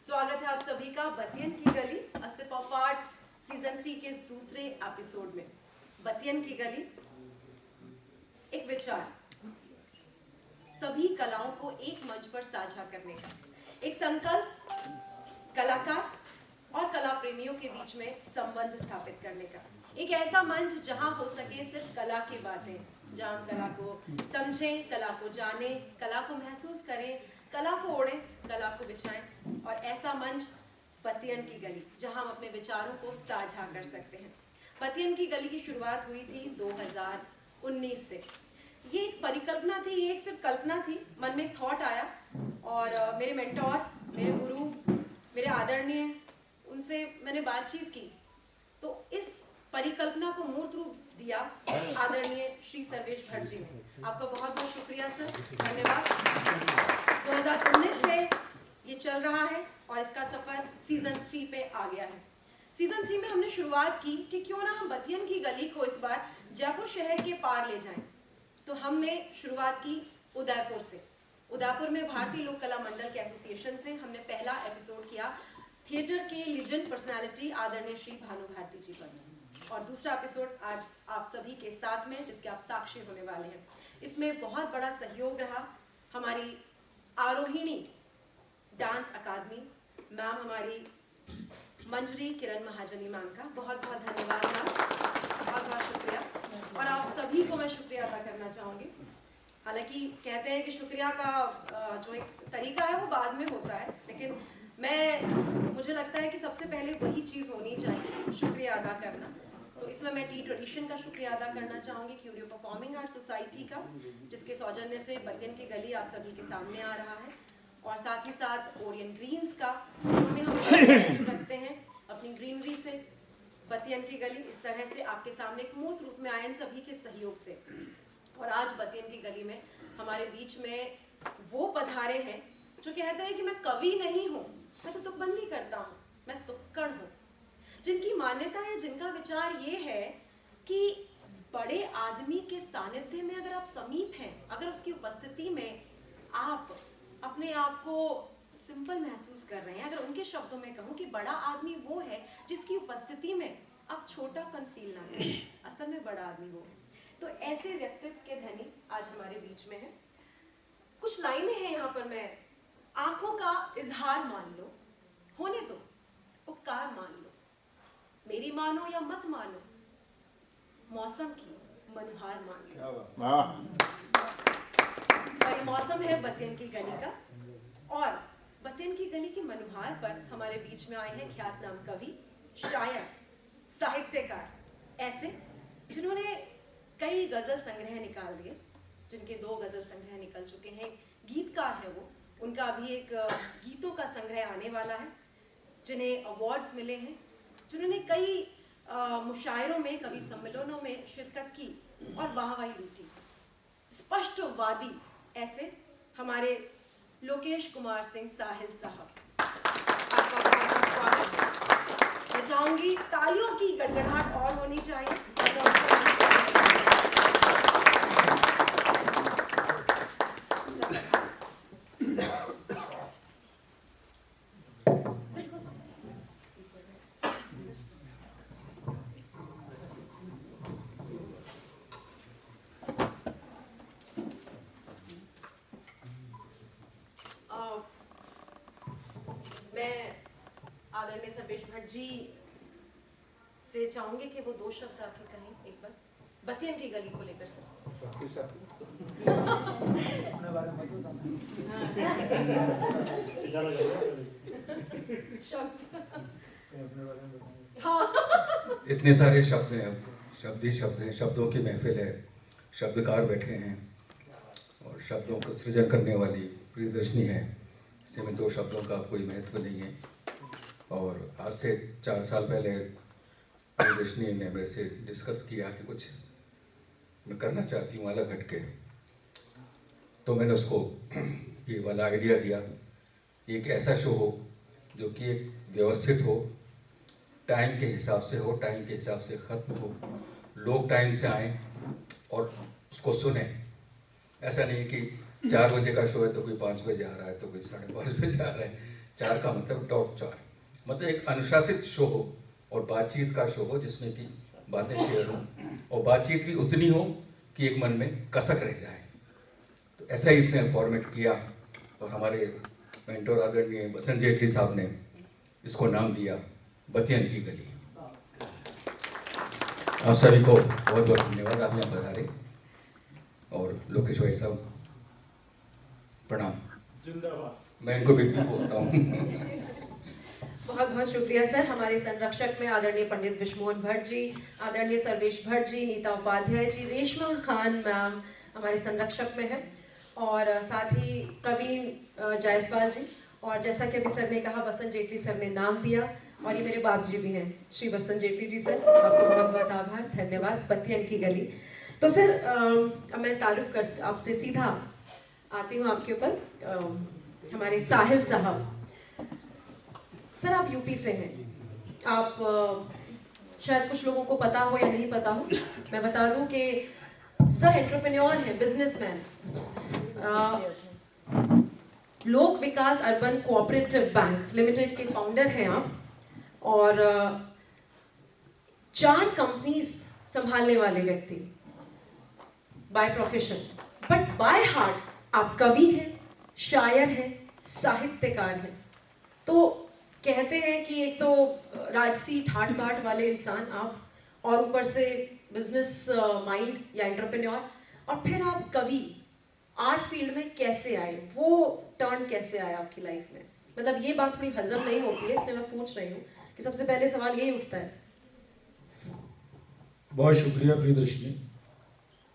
स्वागत है आप सभी का बतियन की गली अ सिप ऑफ आर्ट सीजन 3 के इस दूसरे एपिसोड में। बतियन की गली एक विचार, सभी कलाओं को एक मंच पर साझा करने का, एक संकल्प, कलाकार और कला प्रेमियों के बीच में संबंध स्थापित करने का, एक ऐसा मंच जहां हो सके सिर्फ कला की बातें, जहां हम कला को समझें, कला को जानें, कला को महसूस करें, कला को ओढ़ें, कला को बिछाएं, और ऐसा मंच बतियन की गली जहां हम अपने विचारों को साझा कर सकते हैं। बतियन की गली की शुरुआत हुई थी 2019 से। ये एक परिकल्पना थी, ये एक सिर्फ कल्पना थी, मन में एक थॉट आया और मेरे मेंटोर, मेरे गुरु, मेरे आदरणीय, उनसे मैंने बातचीत की तो इस परिकल्पना को मूर्त रूप दिया आदरणीय श्री सर्वेश भट्ट जी ने। आपका बहुत बहुत शुक्रिया सर, धन्यवाद। 2019 से ये चल रहा है और इसका सफर सीजन 3 पे आ गया है। सीजन 3 में हमने शुरुआत की कि क्यों ना हम बतियन की गली को इस बार जयपुर शहर के पार ले जाएं। तो हमने शुरुआत की उदयपुर से। उदयपुर में भारतीय लोक कला मंडल के एसोसिएशन से हमने पहला एपिसोड किया थिएटर के लीजेंड पर्सनालिटी आदरणीय श्री भानु भारती जी पर, और दूसरा एपिसोड आज आप सभी के साथ में जिसके आप साक्षी होने वाले हैं। इसमें बहुत बड़ा सहयोग रहा हमारी आरोहिणी डांस अकादमी मैम, हमारी मंजरी किरण महाजनी मैम का बहुत बहुत धन्यवाद मैम, बहुत बहुत शुक्रिया। और आप सभी को मैं शुक्रिया अदा करना चाहूँगी। हालांकि कहते हैं कि शुक्रिया का जो एक तरीका है वो बाद में होता है, लेकिन मुझे लगता है कि सबसे पहले वही चीज़ होनी चाहिए, शुक्रिया अदा करना। तो इसमें मैं टी ट्रेडिशन का शुक्रिया अदा करना चाहूँगी, क्यूरियो परफॉर्मिंग आर्ट सोसाइटी का, जिसके सौजन्य से बतियन की गली आप सभी के सामने आ रहा है, और साथ ही साथ ओरियन ग्रीन्स का, जो हमें हमेशा रखते हैं अपनी ग्रीनरी से। बतियन की गली इस तरह से आपके सामने एक मूर्त रूप में आए इन सभी के सहयोग से। और आज बतियन की गली में हमारे बीच में वो पधारे हैं जो कहते हैं कि मैं कवि नहीं हूँ, मैं तो तुकबंदी करता हूँ, मैं तुक्कड़ हूँ, जिनकी मान्यता है, जिनका विचार ये है कि बड़े आदमी के सानिध्य में अगर आप समीप हैं, अगर उसकी उपस्थिति में आप अपने आप को सिंपल महसूस कर रहे हैं, अगर उनके शब्दों में कहूँ कि बड़ा आदमी वो है जिसकी उपस्थिति में आप छोटापन फील ना करें, असल में बड़ा आदमी वो है। तो ऐसे व्यक्तित्व के धनी आज हमारे बीच में हैं। कुछ लाइनें हैं यहाँ पर, मैं आंखों का इजहार मान लो, होने दो उपकार मान लो, मेरी मानो या मत मानो, मौसम की मनुहार मान लो। और ये मौसम है बतियन की गली का, और बतियन की गली की मनुहार पर हमारे बीच में आए हैं ख्यातनाम कवि, शायर, साहित्यकार, ऐसे जिन्होंने कई गजल संग्रह निकाल दिए, जिनके 2 गजल संग्रह निकल चुके हैं, गीतकार है वो, उनका अभी एक गीतों का संग्रह आने वाला है, जिन्हें अवार्ड्स मिले हैं, जिन्होंने कई मुशायरों में, कवि सम्मेलनों में शिरकत की और वाहवाही लूटी। स्पष्टवादी ऐसे हमारे लोकेश कुमार सिंह साहिल साहब, आपका बहुत स्वागत है। मैं चाहूंगी तालियों की गड़गड़ाहट और होनी चाहिए। आदरणीय सर्वेश भट्ट जी से चाहूंगी कि वो 2 शब्द आके कहें एक बार बतियन की गली को लेकर सर। इतने सारे शब्द हैं, अब शब्द ही शब्द हैं, शब्दों की महफिल है, शब्दकार बैठे हैं और शब्दों को सृजन करने वाली प्रियदर्शनी है। इससे में 2 शब्दों का कोई महत्व नहीं है। और आज से 4 साल पहले प्रियदर्शनी ने मेरे से डिस्कस किया कि कुछ मैं करना चाहती हूँ अलग हट के, तो मैंने उसको ये वाला आइडिया दिया कि एक ऐसा शो हो जो कि एक व्यवस्थित हो, टाइम के हिसाब से हो, टाइम के हिसाब से ख़त्म हो, लोग टाइम से आएँ और उसको सुने। ऐसा नहीं कि 4 बजे का शो है तो कोई 5 बजे आ रहा है, तो कोई 5:30 बजे आ रहा है। चार का मतलब डॉट चार, मतलब एक अनुशासित शो हो और बातचीत का शो हो जिसमें कि बातें शेयर हो और बातचीत भी उतनी हो कि एक मन में कसक रह जाए। तो ऐसा ही इसने फॉर्मेट किया और हमारे मेंटोर आदरणीय बसंत जेटली साहब ने इसको नाम दिया बतियन की गली। आप सभी को बहुत बहुत धन्यवाद, आप यहाँ पधारे। और लोकेश भाई साहब प्रणाम, जिंदाबाद। मैं इनको बिग बोलता हूँ। बहुत बहुत शुक्रिया सर। हमारे संरक्षक में आदरणीय पंडित विश्वमोहन भट्ट जी, आदरणीय सर्वेश भट्ट जी, नीता उपाध्याय जी, रेशमा खान मैम हमारे संरक्षक में है, और साथ ही प्रवीण जायसवाल जी, और जैसा कि अभी सर ने कहा बसंत जेटली सर ने नाम दिया, और ये मेरे बाप जी भी हैं, श्री बसंत जेटली जी सर, आपको बहुत बहुत आभार, धन्यवाद। बतियन की गली। तो सर अब मैं तारुफ कर आपसे सीधा आती हूँ आपके ऊपर। हमारे साहिल साहब, सर आप यूपी से हैं। आप शायद कुछ लोगों को पता हो या नहीं पता हो, मैं बता दूं कि सर एंटरप्रेन्योर हैं, बिजनेसमैन, लोक विकास अर्बन कोऑपरेटिव बैंक लिमिटेड के फाउंडर हैं आप, और 4 कंपनीज संभालने वाले व्यक्ति by profession, but by heart आप कवि हैं, शायर हैं, साहित्यकार हैं। तो कहते हैं कि एक तो राजसी ठाट बाट वाले इंसान आप, और ऊपर से बिजनेस माइंड या एंटरप्रेन्योर, और फिर आप कवि। आर्ट फील्ड में कैसे आए, वो टर्न कैसे आया आपकी लाइफ में? मतलब ये बात थोड़ी हजम नहीं होती है, इसलिए मैं पूछ रही हूँ कि सबसे पहले सवाल यही उठता है। बहुत शुक्रिया प्रियदर्शनी,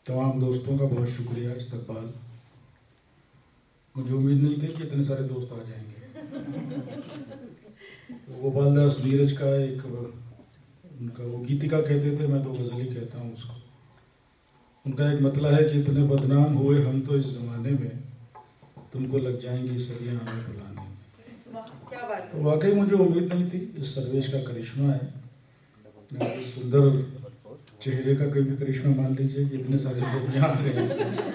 तमाम दोस्तों का बहुत शुक्रिया इस्तकबाल। मुझे उम्मीद नहीं थी कि इतने सारे दोस्त आ जाएंगे। गोपाल दास नीरज का एक उनका वो गीतिका कहते थे, मैं तो गज़ल ही कहता हूँ उसको। उनका एक मतलब है कि इतने बदनाम हुए हम तो इस ज़माने में, तुमको लग जाएंगी सदियाँ हमें बुलाने। क्या बात तो वाकई मुझे उम्मीद नहीं थी, इस सर्वेश का करिश्मा है। इस सुंदर चेहरे का कोई भी करिश्मा मान लीजिए कि इतने सारे लोग यहाँ आ गए हैं।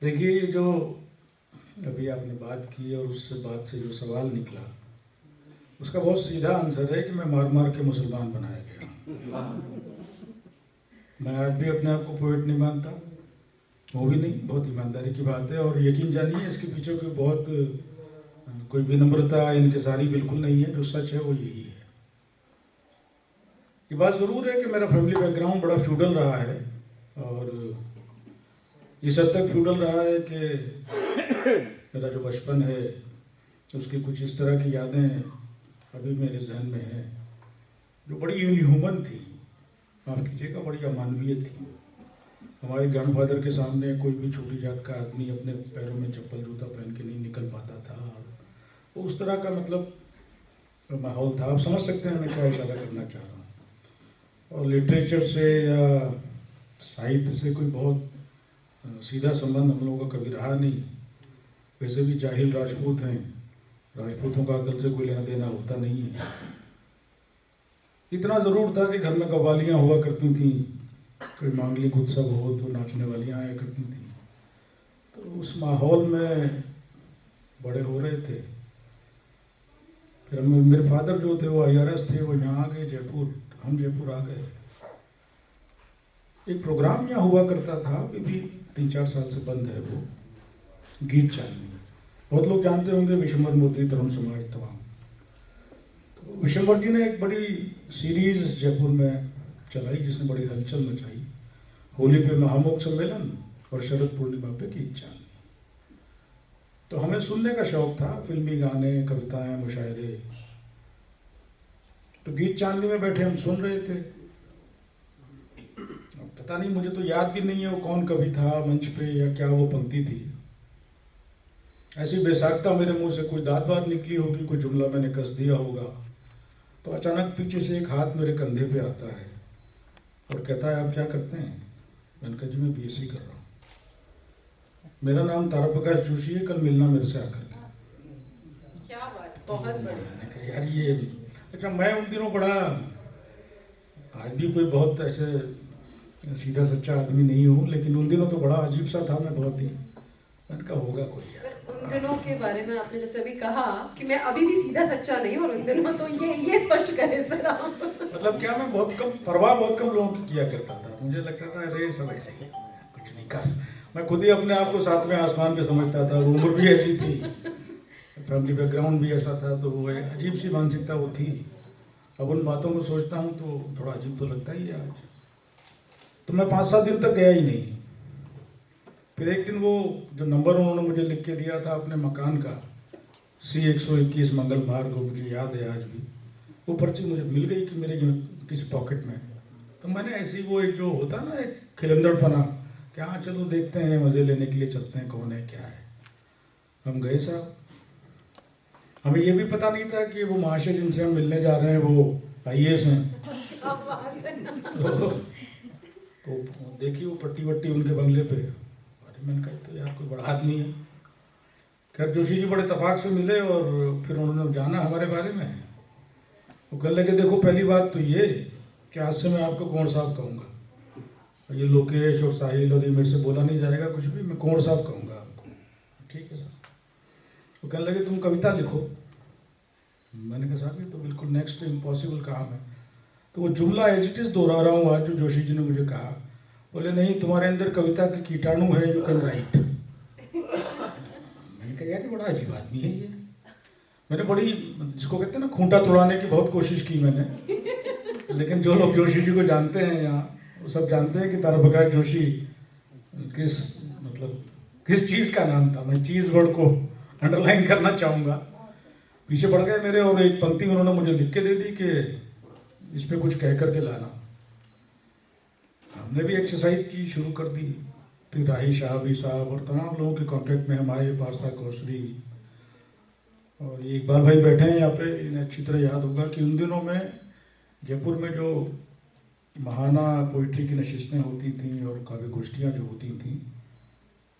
देखिए, जो अभी आपने बात की और उससे बात से जो सवाल निकला, उसका बहुत सीधा आंसर है कि मैं मार मार के मुसलमान बनाया गया। मैं आज भी अपने आप को पोएट नहीं मानता, वो भी नहीं, बहुत ईमानदारी की बात है। और यकीन जानिए इसके पीछे कोई बहुत कोई विनम्रता इनकिसारी बिल्कुल नहीं है, जो सच है वो यही है। ये बात ज़रूर है कि मेरा फैमिली बैकग्राउंड बड़ा फ्यूडल रहा है, और इस हद तक फ्यूडल रहा है कि मेरा जो बचपन है उसकी कुछ इस तरह की यादें अभी मेरे जहन में हैं जो बड़ी इनह्यूमन थी, माफ़ कीजिएगा, बड़ी अमानवीय थी। हमारे ग्रैंडफादर के सामने कोई भी छोटी जात का आदमी अपने पैरों में चप्पल जूता पहन के नहीं निकल पाता था। वो उस तरह का मतलब माहौल था। आप समझ सकते हैं मैं क्या इशारा करना चाह रहा हूँ। और लिटरेचर से या साहित्य से कोई बहुत सीधा संबंध हम लोगों का कभी रहा नहीं। वैसे भी जाहिल राजपूत हैं, राजपूतों का अकल से कोई लेना देना होता नहीं है। इतना ज़रूर था कि घर में कव्वालियाँ हुआ करती थीं, कोई मांगलिक उत्सव हो तो नाचने वालियाँ आया करती थीं। तो उस माहौल में बड़े हो रहे थे। फिर मेरे फादर जो थे वो IRS थे, वो यहाँ आ गए जयपुर, हम जयपुर आ गए। एक प्रोग्राम यहाँ हुआ करता था, अभी भी 3-4 साल से बंद है, वो गीत चांदनी। बहुत लोग जानते होंगे, विशंबर मोदी, तरुण समाज, तमाम। तो विशंबर जी ने एक बड़ी सीरीज जयपुर में चलाई जिसने बड़ी हलचल मचाई। होली पे महामोग सम्मेलन और शरद पूर्णिमा पे गीत चांदनी। तो हमें सुनने का शौक था, फिल्मी गाने, कविताएं, मुशायरे। तो गीत चांदनी में बैठे हम सुन रहे थे। पता नहीं, मुझे तो याद भी नहीं है वो कौन कवि था मंच पे या क्या वो पंक्ति थी। ऐसी बेसाख्ता मेरे मुंह से कोई दाद बात निकली होगी, कोई जुमला मैंने कस दिया होगा। तो अचानक पीछे से एक हाथ मेरे कंधे पे आता है और कहता है, आप क्या करते हैं? मैंने कहा, जी मैं BSc कर रहा हूँ। मेरा नाम तारा प्रकाश जोशी है, कल मिलना मेरे से आकर के। क्या बात, बहुत बढ़िया। यार ये अच्छा, मैं उन दिनों बड़ा, आज भी कोई बहुत ऐसे सीधा सच्चा आदमी नहीं हूँ, लेकिन उन दिनों तो बड़ा अजीब सा था मैं बहुत ही। मैंने कहा होगा कोई यार। सर उन दिनों के बारे में आपने जैसे अभी कहा कि मैं अभी भी सीधा सच्चा नहीं और उन दिनों, तो ये स्पष्ट करें सर आप। मतलब क्या, मैं बहुत कम परवाह बहुत कम लोगों की किया करता था। मुझे लगता था अरे सब ऐसे ही कुछ नहीं कर, मैं खुद ही अपने आप को सातवें आसमान पे समझता था। वो उम्र भी ऐसी थी, फैमिली बैकग्राउंड भी ऐसा था, तो वो एक अजीब सी मानसिकता वो थी। अब उन बातों को सोचता हूँ तो थोड़ा अजीब तो लगता ही है आज। तो मैं 5-7 दिन तक गया ही नहीं। फिर एक दिन वो जो नंबर उन्होंने मुझे लिख के दिया था अपने मकान का, C121 मंगल मार्ग, वो मुझे याद है आज भी। वो पर्ची मुझे मिल गई कि मेरे किसी पॉकेट में। तो मैंने ऐसे ही वो एक जो होता ना एक खिलंदड़पना कि हाँ चलो देखते हैं, मज़े लेने के लिए चलते हैं, कौन है क्या है। हम गए साहब। हमें ये भी पता नहीं था कि वो महाशय जिनसे हम मिलने जा रहे हैं वो IAS हैं। तो देखी वो पट्टी वट्टी उनके बंगले पे। अरे मैंने कहा तो यार कोई बड़ा आदमी है। खैर जोशी जी बड़े तफाक से मिले और फिर उन्होंने जाना हमारे बारे में। वो कहने लगे देखो पहली बात तो ये कि आज से मैं आपको कुंवर साहब कहूँगा। ये लोकेश और साहिल और ये मेरे से बोला नहीं जाएगा कुछ भी, मैं कुंवर साहब कहूँगा आपको। ठीक है सर। वो कहने लगे तुम कविता लिखो। मैंने कहा साहब ये तो बिल्कुल नेक्स्ट इम्पॉसिबल काम है। तो वो जुमला एज इट इज़ दोहरा रहा हूँ आज जो जोशी जी ने मुझे कहा। बोले नहीं तुम्हारे अंदर कविता के कीटाणु है, यू कैन राइट। मैंने कहा यार ये बड़ा अजीब आदमी है ये। मैंने बड़ी जिसको कहते हैं ना खूंटा तोड़ाने की बहुत कोशिश की मैंने। लेकिन जो लोग जोशी जी को जानते हैं यहाँ वो सब जानते हैं कि ताराप्रकाश जोशी किस चीज़ का नाम था। मैं चीज़ वर्ड को अंडरलाइन करना चाहूँगा। पीछे पड़ गए मेरे और एक पंक्ति उन्होंने मुझे लिख के दे दी कि इस पर कुछ कह करके लाना। हमने भी एक्सरसाइज की शुरू कर दी। फिर राही शाहबी साहब और तमाम लोगों के कांटेक्ट में हम आए, पारसा कौसरी और ये इकबाल भाई बैठे हैं यहाँ पे। इन्हें अच्छी तरह याद होगा कि उन दिनों में जयपुर में जो महाना पोइट्री की नशिस्तें होती थीं और काव्य गोष्ठियाँ जो होती थीं,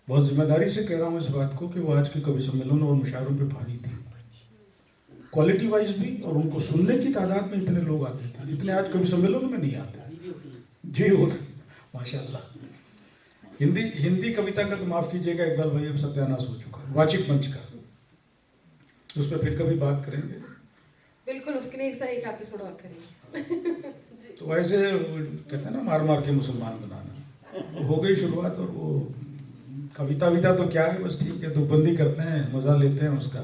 बहुत जिम्मेदारी से कह रहा हूँ इस बात को कि वो आज के कवि सम्मेलनों और मुशायरों पे भारी थी, क्वालिटी वाइज भी। और उनको सुनने की तादाद में इतने लोग आते थे जितने आज कवि सम्मेलनों में नहीं आते। जी हो माशाल्लाह। हिंदी कविता का तो माफ़ कीजिएगा इकबाल भाई, अब सत्यानाश हो चुका है वाचिक मंच का। उस पर फिर कभी बात करेंगे। बिल्कुल, उसके लिए एक एपिसोड और करेंगे। तो वैसे कहते हैं ना मार मार के मुसलमान बनाना, हो गई शुरुआत। और वो कविता तो क्या है, बस ठीक है दुबंदी करते हैं, मज़ा लेते हैं उसका।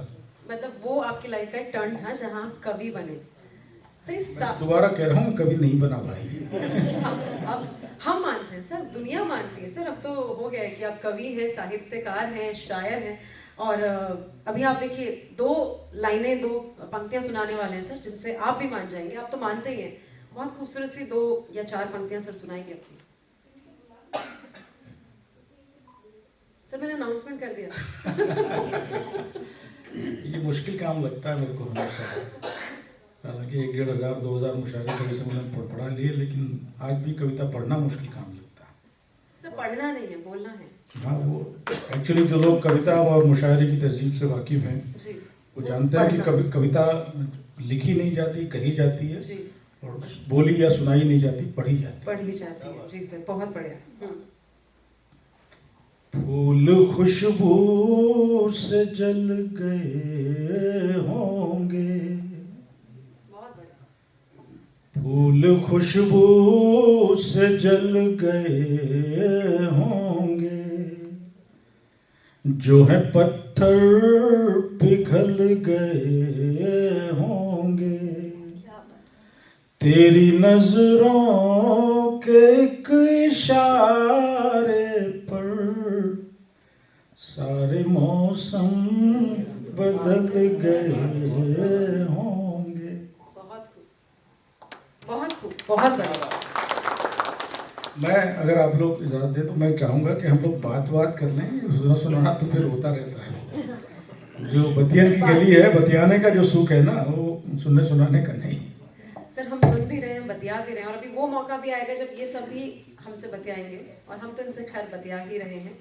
मतलब वो आपकी लाइफ का एक टर्न था जहाँ आप कवि बने। सही दोबारा कह रहा हूँ कवि नहीं बना भाई। अब हम मानते हैं सर, दुनिया मानती है सर। अब तो हो गया है कि आप कवि हैं, साहित्यकार हैं, शायर हैं। और अभी आप देखिए 2 लाइनें 2 पंक्तियां सुनाने वाले हैं सर, जिनसे आप भी मान जाएंगे। आप तो मानते ही हैं। बहुत खूबसूरत सी 2 या 4 पंक्तियां सर सुनाएंगे अपनी। सर मैंने अनाउंसमेंट कर दिया। ये मुश्किल काम लगता है मेरे को हमेशा से। हालांकि 1,500-2,000 मुशायरे कवि सम्मेलन पढ़ा लिए, लेकिन आज भी कविता पढ़ना मुश्किल काम लगता है। सर पढ़ना नहीं है, बोलना है। हाँ, वो एक्चुअली जो लोग कविता और मुशायरे की तहजीब से वाकिफ़ हैं जी, वो जानते हैं कि कविता लिखी नहीं जाती, कही जाती है। जी। और बोली या सुनाई नहीं जाती, पढ़ी जाती है। जी सर, बहुत बढ़िया। फूल खुशबू से जल गए होंगे, बहुत बढ़िया। फूल खुशबू से जल गए होंगे, जो है पत्थर पिघल गए होंगे, तेरी नजरों के एक इशारे पर सारे मौसम बदल गए होंगे। बहुत खूब, बहुत खूब, बहुत बढ़िया। मैं अगर आप लोग इजाज़त दें तो मैं चाहूँगा कि हम लोग बात कर लें। सुनाना तो फिर होता रहता है। जो बतियन की गली है, बतियाने का जो सुख है ना, वो सुनने सुनाने का नहीं। सर हम सुन भी रहे हैं, बतिया भी रहे हैं, और अभी वो मौका भी आएगा जब ये सब भी हमसे बतियाएंगे, और हम तो इनसे खैर बतिया ही रहे हैं।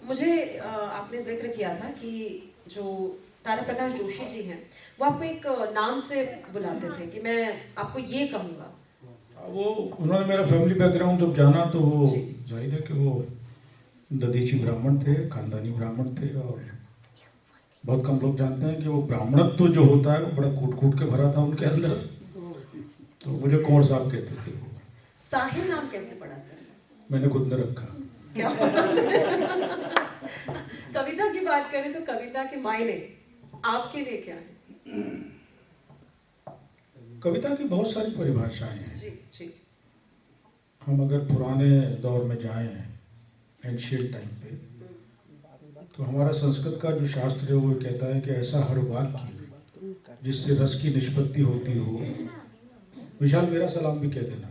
मुझे आपने जिक्र किया था कि जो ताराप्रकाश जोशी जी हैं वो आपको एक नाम से बुलाते थे कि मैं आपको ये कहूँगा। वो उन्होंने मेरा फैमिली बैकग्राउंड जब जाना तो वो जाहिर है कि वो दधीची ब्राह्मण थे, खानदानी ब्राह्मण थे, और बहुत कम लोग जानते हैं कि वो ब्राह्मणत्व जो होता है वो बड़ा कूट कूट के भरा था उनके अंदर। तो मुझे कुंवर साहब कहते थे। साहिल नाम कैसे पड़ा सर? मैंने खुद ने रखा। क्या कविता की बात करें तो कविता के मायने आपके लिए क्या है? कविता की बहुत सारी परिभाषाएं हैं। जी जी। हम अगर पुराने दौर में जाएं, एंशिएंट टाइम पे, तो हमारा संस्कृत का जो शास्त्र है वो कहता है कि ऐसा हर वाक्य जिससे रस की निष्पत्ति होती हो, विशाल मेरा सलाम भी कह देना,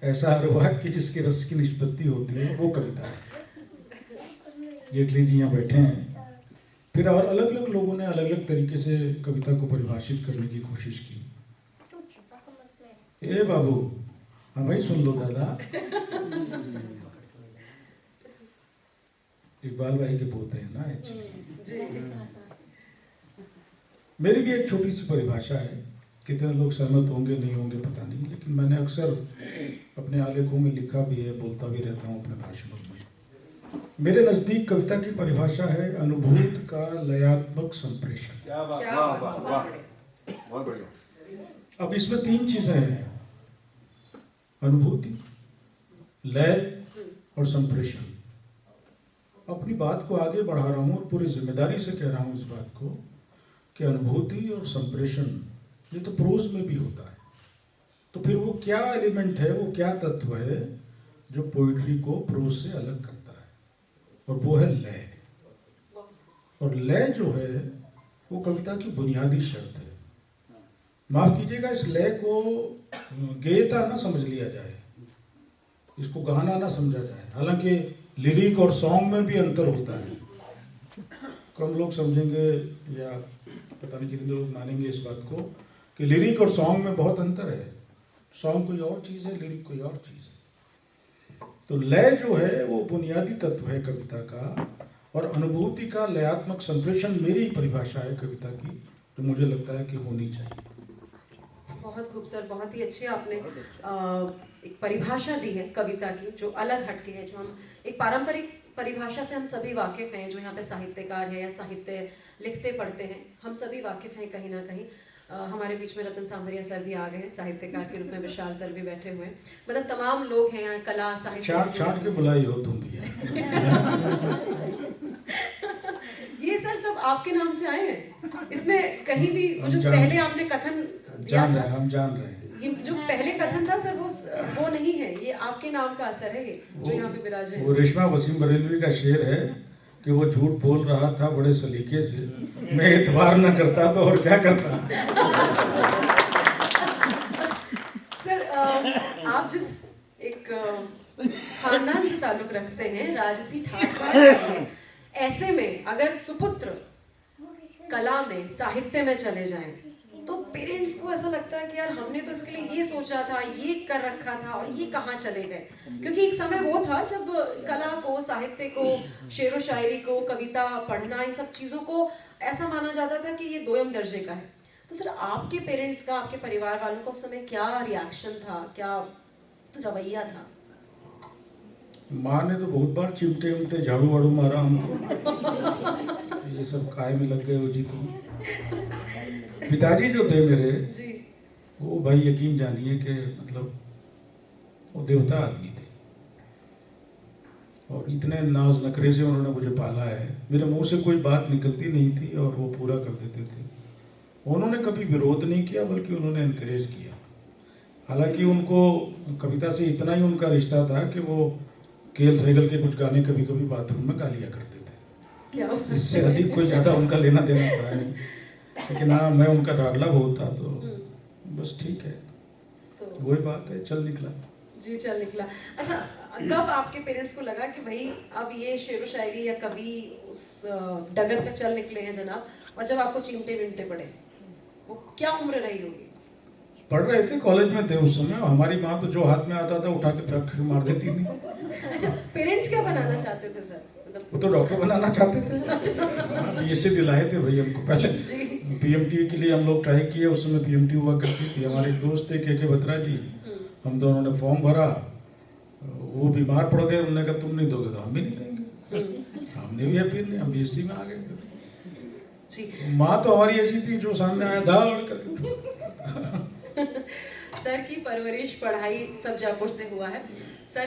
ऐसा हर वाक्य जिसके रस की निष्पत्ति होती है वो कविता है। जेटली जी यहाँ बैठे हैं। फिर और अलग अलग लोगों ने अलग अलग तरीके से कविता को परिभाषित करने की कोशिश की। ए बाबू, हाँ भाई सुन लो दादा। इकबाल भाई के पोते हैं ना एक्चुअली। मेरी भी एक छोटी सी परिभाषा है, कितने लोग सहमत होंगे नहीं होंगे पता नहीं, लेकिन मैंने अक्सर अपने आलेखों में लिखा भी है, बोलता भी रहता हूँ अपने भाषणों में। मेरे नज़दीक कविता की परिभाषा है अनुभूत का लयात्मक संप्रेषण। बहुत बढ़िया। अब इसमें तीन चीजें हैं, अनुभूति, लय और संप्रेषण। अपनी बात को आगे बढ़ा रहा हूँ और पूरी जिम्मेदारी से कह रहा हूँ इस बात को कि अनुभूति और संप्रेषण ये तो प्रोज में भी होता है। तो फिर वो क्या एलिमेंट है, वो क्या तत्व है जो पोइट्री को प्रोज से अलग करता है, और वो है लय। और लय जो है वो कविता की बुनियादी शर्त है। माफ कीजिएगा, इस लय को गेयता ना समझ लिया जाए, इसको गाना ना समझा जाए। हालांकि लिरिक और सॉन्ग में भी अंतर होता है। कम लोग समझेंगे या पता नहीं कितने लोग मानेंगे इस बात को कि लिरिक और सॉन्ग में बहुत अंतर है। सॉन्ग कोई और चीज़ है, लिरिक कोई और चीज़ है। तो लय जो है वो बुनियादी तत्व है कविता का, और अनुभूति का लयात्मक संप्रेषण मेरी परिभाषा है कविता की, जो मुझे लगता है कि होनी चाहिए। बहुत खूब सर, बहुत ही अच्छी आपने एक परिभाषा दी है कविता की जो अलग हटके है, जो हम एक पारंपरिक परिभाषा से हम सभी वाकिफ़ हैं। जो यहाँ पे साहित्यकार है या साहित्य लिखते पढ़ते हैं, हम सभी वाकिफ़ हैं कहीं ना कहीं। हमारे बीच में रतन सांवरिया सर भी आ गए हैं साहित्यकार के रूप में, विशाल सर भी बैठे हुए हैं, मतलब तमाम लोग हैं यहाँ कला साहित्य छाट के बुलाई हो तुम भी। ये सर सब आपके नाम से आए हैं? इसमें कहीं भी जो पहले आपने कथन जान रहे हैं, हम जान रहे हैं। ये जो पहले कथन था सर वो नहीं है, ये आपके नाम का असर है, ये जो यहाँ पे विराजे हैं। वो रेशमा वसीम बरेलवी का शेर है कि वो झूठ बोल रहा था बड़े सलीके से, मैं एतबार न करता तो और क्या करता। सर आप जिस एक खानदान से ताल्लुक रखते हैं, राजसी ठाट बाट हैं, ऐसे में अगर सुपुत्र कला में साहित्य में चले जाएं तो पेरेंट्स को ऐसा लगता है कि यार हमने तो इसके लिए ये सोचा था, ये कर रखा था, और ये कहाँ चले गए। क्योंकि एक समय वो था जब कला को, साहित्य को, शेरो शायरी को, कविता पढ़ना, इन सब चीज़ों को ऐसा माना जाता था कि ये दोयम दर्जे का है। तो सर आपके पेरेंट्स का, आपके परिवार वालों का उस समय क्या रिएक्शन था, क्या रवैया था? माँ ने तो बहुत बार चिमटे उमटे झाड़ू वाड़ू मारा हमको, ये सब काय में लग गए हो जी तुम। पिताजी जो थे मेरे जी, वो भाई यकीन जानिए कि मतलब वो देवता आदमी थे, और इतने नाज नखरे से उन्होंने मुझे पाला है। मेरे मुंह से कोई बात निकलती नहीं थी और वो पूरा कर देते थे। उन्होंने कभी विरोध नहीं किया, बल्कि उन्होंने इनकरेज किया। हालांकि उनको कविता से इतना ही उनका रिश्ता था कि वो केएल सहगल के कुछ गाने कभी कभी बाथरूम में गा लिया करते थे। क्या इससे अधिक कोई ज़्यादा उनका लेना देना था नहीं, लेकिन हाँ मैं उनका डाडला बहुत था, तो बस ठीक है, तो वही बात है, चल निकला। जी चल निकला। अच्छा, कब आपके पेरेंट्स को लगा कि भाई अब ये शेरो शायरी या कवि उस डगर पे चल निकले हैं जनाब, और जब आपको चिमटे विमटे पड़े, वो क्या उम्र रही होगी? पढ़ रहे थे, कॉलेज में थे उस समय। हमारी माँ तो जो हाथ में आता था उठा के फेंक मार देती थी। अच्छा, पेरेंट्स क्या बनाना चाहते थे सर? मतलब वो तो डॉक्टर बनाना चाहते थे। इससे दिलाए थे भाई हमको पहले। जी, पीएमटी के लिए हम लोग ट्राई किए, उस समय पीएमटी हुआ करती थी। हमारे दोस्त थे के बत्रा जी, हम दोनों ने फॉर्म भरा, वो बीमार पड़ गए, उन्होंने कहा तुम नहीं दोगे तो हम भी नहीं देंगे। हमने भी अपील नहीं, हम बीएससी में आ गए। जी माँ तो हमारी ऐसी थी जो सामने आया धाड़ करके। सर की परवरिश पढ़ाई सब जयपुर से हुआ है। सर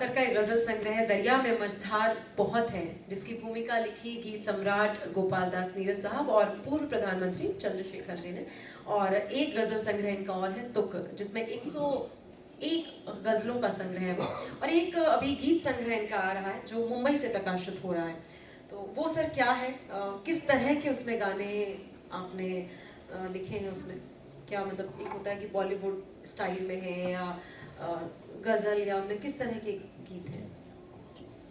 का एक गजल संग्रह है दरिया में मझधार बहुत है, जिसकी भूमिका लिखी गीत सम्राट गोपाल दास नीरज साहब और पूर्व प्रधानमंत्री चंद्रशेखर जी ने। और एक गजल संग्रह इनका और है तुक, जिसमें 101 गजलों का संग्रह है। और एक अभी गीत संग्रह इनका आ रहा है जो मुंबई से प्रकाशित हो रहा है। तो वो सर क्या है, किस तरह के उसमें गाने आपने लिखे हैं? उसमें क्या मतलब, एक होता है कि बॉलीवुड स्टाइल में है या गजल, या उनमें किस तरह के गीत हैं?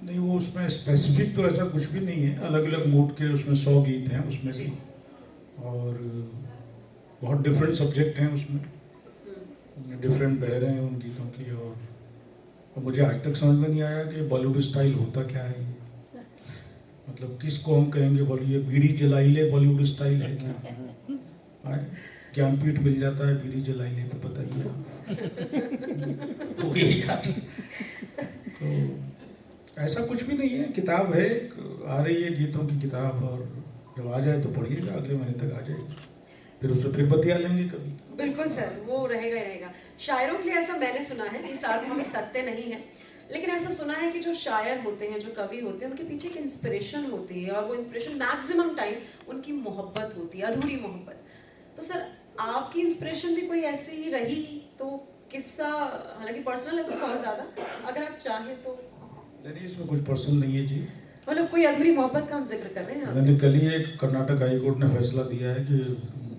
नहीं, वो उसमें स्पेसिफिक तो ऐसा कुछ भी नहीं है, अलग अलग मूड के उसमें 100 गीत हैं उसमें भी, और बहुत डिफरेंट सब्जेक्ट हैं उसमें, डिफरेंट बहरें हैं उन गीतों की। और मुझे आज तक समझ में नहीं आया कि बॉलीवुड स्टाइल होता क्या है, मतलब किसको हम कहेंगे बोलिए बीड़ी जलाई ले बॉलीवुड स्टाइल है क्या? ज्ञानपीठ मिल जाता है बीड़ी जलाई ले तो बताइए हो गई यार। तो ऐसा कुछ भी नहीं है, किताब है, आ रही है गीतों की किताब, और जब आ जाए तो पढ़िएगा, अगले महीने तक आ जाएगी, फिर उससे फिर बतिया लेंगे कभी। बिल्कुल सर, वो रहेगा ही रहेगा। शायरों के लिए ऐसा मैंने सुना है कि सार्वभौमिक सत्य नहीं है, लेकिन ऐसा सुना है कि जो शायर होते हैं, जो कवि होते हैं, उनके पीछे एक इंस्पिरेशन होती है, और वो इंस्पिरेशन मैक्सिमम टाइम उनकी मोहब्बत होती है, अधूरी मोहब्बत। तो सर आपकी इंस्पिरेशन भी कोई ऐसी ही रही तो किस्सा, हालांकि पर्सनल ऐसा बहुत ज़्यादा, अगर आप चाहें तो? नहीं, इसमें कुछ पर्सनल नहीं है जी, मतलब कोई अधूरी मोहब्बत का हम जिक्र कर रहे हैं। मैंने कल ही एक कर्नाटक हाई कोर्ट ने फैसला दिया है कि